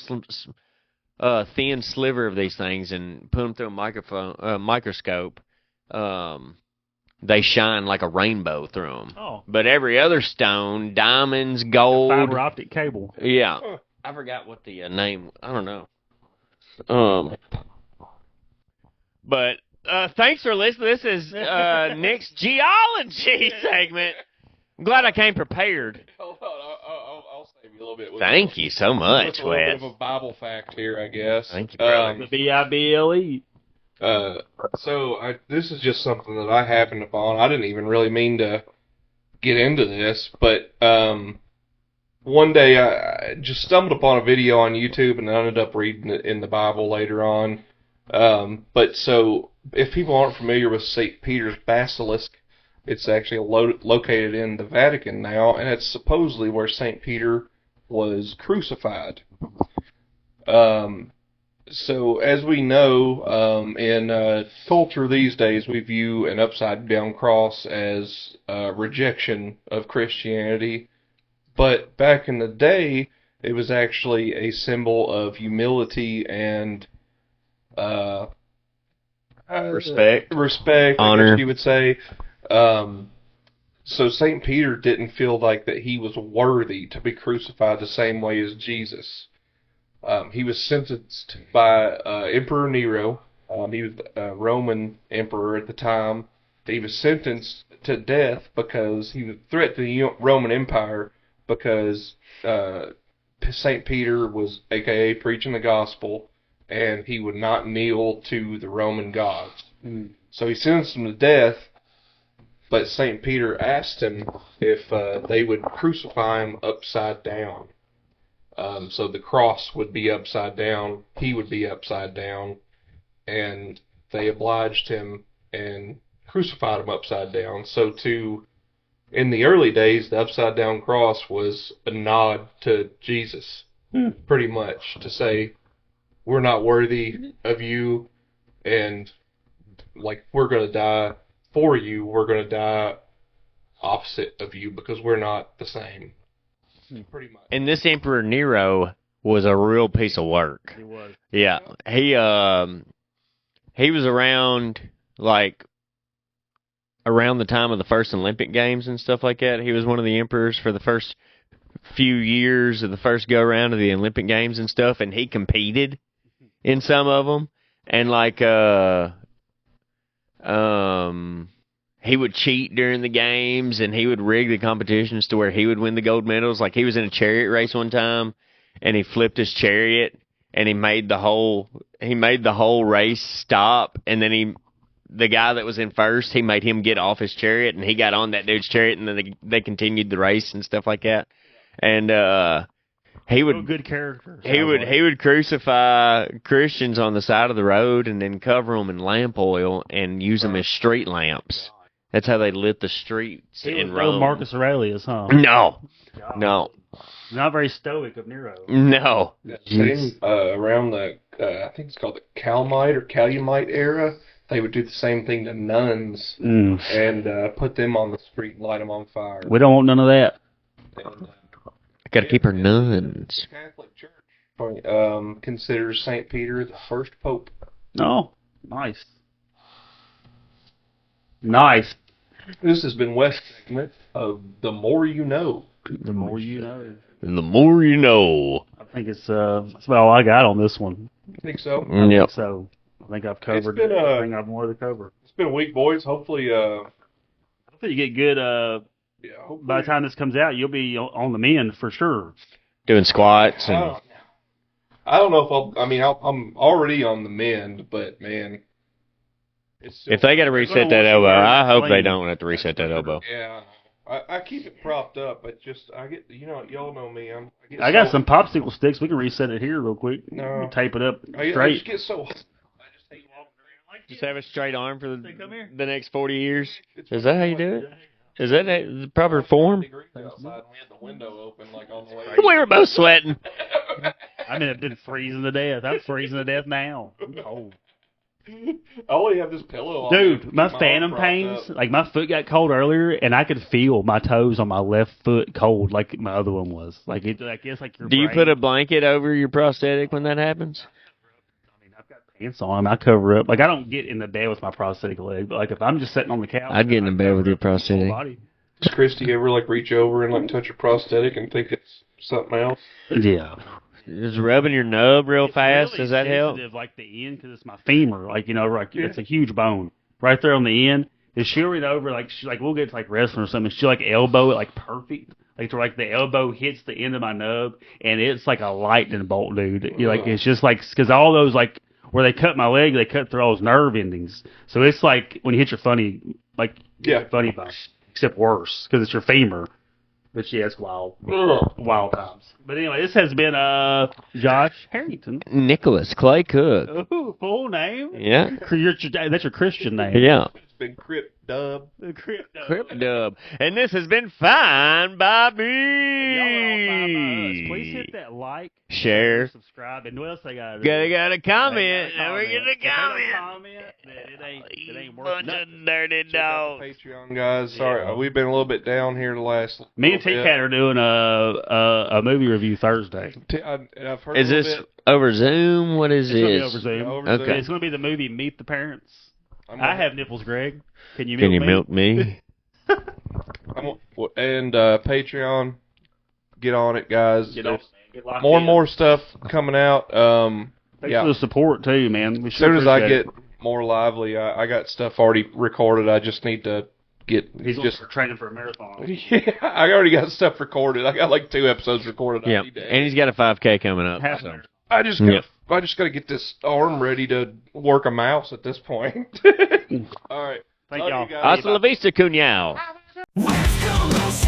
thin sliver of these things and put them through a microscope, they shine like a rainbow through them. Oh. But every other stone, diamonds, gold, Fiber optic cable. yeah. Huh. I forgot what the name. I don't know. But thanks for listening. This is Nick's geology segment. I'm glad I came prepared. Hold on, I'll save you a little bit. Thank you so much, With a little bit Wes. of a Bible fact here, I guess. Thank you, brother. The BIBLE. This is just something that I happened upon. I didn't even really mean to get into this, but one day I just stumbled upon a video on YouTube and I ended up reading it in the Bible later on. But so, if people aren't familiar with St. Peter's Basilisk, it's actually located in the Vatican now, and it's supposedly where St. Peter was crucified. So, as we know, in culture these days, we view an upside-down cross as rejection of Christianity. But back in the day, it was actually a symbol of humility and Respect. Respect, Honor. I guess you would say. So St. Peter didn't feel like that he was worthy to be crucified the same way as Jesus. He was sentenced by Emperor Nero. He was a Roman emperor at the time. He was sentenced to death because he was a threat to the Roman Empire because St. Peter was, a.k.a. preaching the gospel, and he would not kneel to the Roman gods. So he sentenced him to death, but St. Peter asked him if they would crucify him upside down. So the cross would be upside down, he would be upside down, and they obliged him and crucified him upside down. So in the early days, the upside down cross was a nod to Jesus, pretty much, to say, we're not worthy of you, and like we're going to die for you, we're going to die opposite of you because we're not the same. Pretty much. And this Emperor Nero was a real piece of work. He was. Yeah, he was around around the time of the first Olympic Games and stuff like that. He was one of the emperors for the first few years of the first go around of the Olympic Games and stuff, and he competed in some of them, and he would cheat during the games, and he would rig the competitions to where he would win the gold medals. Like, he was in a chariot race one time, and he flipped his chariot, and he made the whole race stop, and then the guy that was in first, he made him get off his chariot, and he got on that dude's chariot, and then they continued the race and stuff like that. And he would good character. He would crucify Christians on the side of the road and then cover them in lamp oil and use them as street lamps. That's how they lit the streets in Rome. Marcus Aurelius, huh? No. Not very stoic of Nero. No. Same, around the, I think it's called the Calumite era, they would do the same thing to nuns and put them on the street and light them on fire. We don't want none of that. And, Got to keep her nuns. The Catholic Church considers St. Peter the first pope. Oh, nice. Nice. This has been West segment of The More You Know. The more you know. The more you know. I think it's that's about all I got on this one. You think so? I Yep. think so. I think I've covered been, everything I've more to cover. It's been a week, boys. Hopefully, Hopefully you get good. hopefully, By the time this comes out, you'll be on the mend for sure. Doing squats and I don't know if I'm already on the mend, but man, it's still, if they got to reset that elbow, I hope they don't have to reset that elbow. Yeah, I keep it propped up, but I get, y'all know me. I got some popsicle sticks. We can reset it here real quick. No. Tape it up I straight. just get so. I just hate walking around. Just have a straight arm for Come here. the next 40 years. It's Is that how you do it? Is that the proper form? Degrees outside, and we had the window open like on the way. We were both sweating. I mean, I've been freezing to death. I'm freezing to death now. I'm cold. I only have this pillow on. Dude, my Keep phantom arm propped pains, up. like my foot got cold earlier, and I could feel my toes on my left foot cold, like my other one was. Like it's like your. Do you brain. put a blanket over your prosthetic when that happens? I mean, I've got pants on. I cover up. Like I don't get in the bed with my prosthetic leg, but like if I'm just sitting on the couch, I'd get in the bed with your cover up my whole prosthetic. body. Does Christy ever reach over and touch a prosthetic and think it's something else? Yeah. Just rubbing your nub real fast. Really Does that help? sensitive, like the end, because it's my femur. Like it's a huge bone right there on the end. And she'll reach over, we'll get to wrestling or something. She'll elbow it perfect, to the elbow hits the end of my nub, and it's like a lightning bolt, dude. It's just because all those where they cut my leg, they cut through all those nerve endings. So it's like when you hit your funny funny bone, except worse because it's your femur. But yeah, it's wild times. But anyway, this has been Josh Harrington. Nicholas Clay Cook. Ooh, full name? Yeah. That's your Christian name. Yeah. It's been Crip Dub. The Crypto. Crip Dub. And this has been Fine by Y'all are all fine by us. me. Please hit that like, Share. subscribe, and what else they got to do? Got a comment. They Now gotta we're going If to they don't comment. comment, then it ain't worth Bunch nothing. of dirty Check out dogs. the Patreon, guys. Sorry, we've been a little bit down here the last. Me and little T-Cat are doing a movie review Thursday. bit. I've heard Is a little this bit. over Zoom? What is It's going to be this? over Zoom. Yeah, over Okay. Zoom. It's going to be the movie Meet the Parents. I'm have nipples, Greg. Can you Can you milk me? milk me? and Patreon, get on it, guys. Get off. Get locked More in. and more stuff coming out. Thanks Yeah. for the support, too, man. We As sure soon as I appreciate get more lively, I got stuff already recorded. I just need to get it. He's just. just training for a marathon. Yeah, I already got stuff recorded. I got like 2 episodes recorded. Yeah. I need to And he's got a 5K coming up. Half so. marathon. I just got to get this arm ready to work a mouse at this point. All right. Thank Love y'all. you guys. Hasta la vista, cuñao. West Coast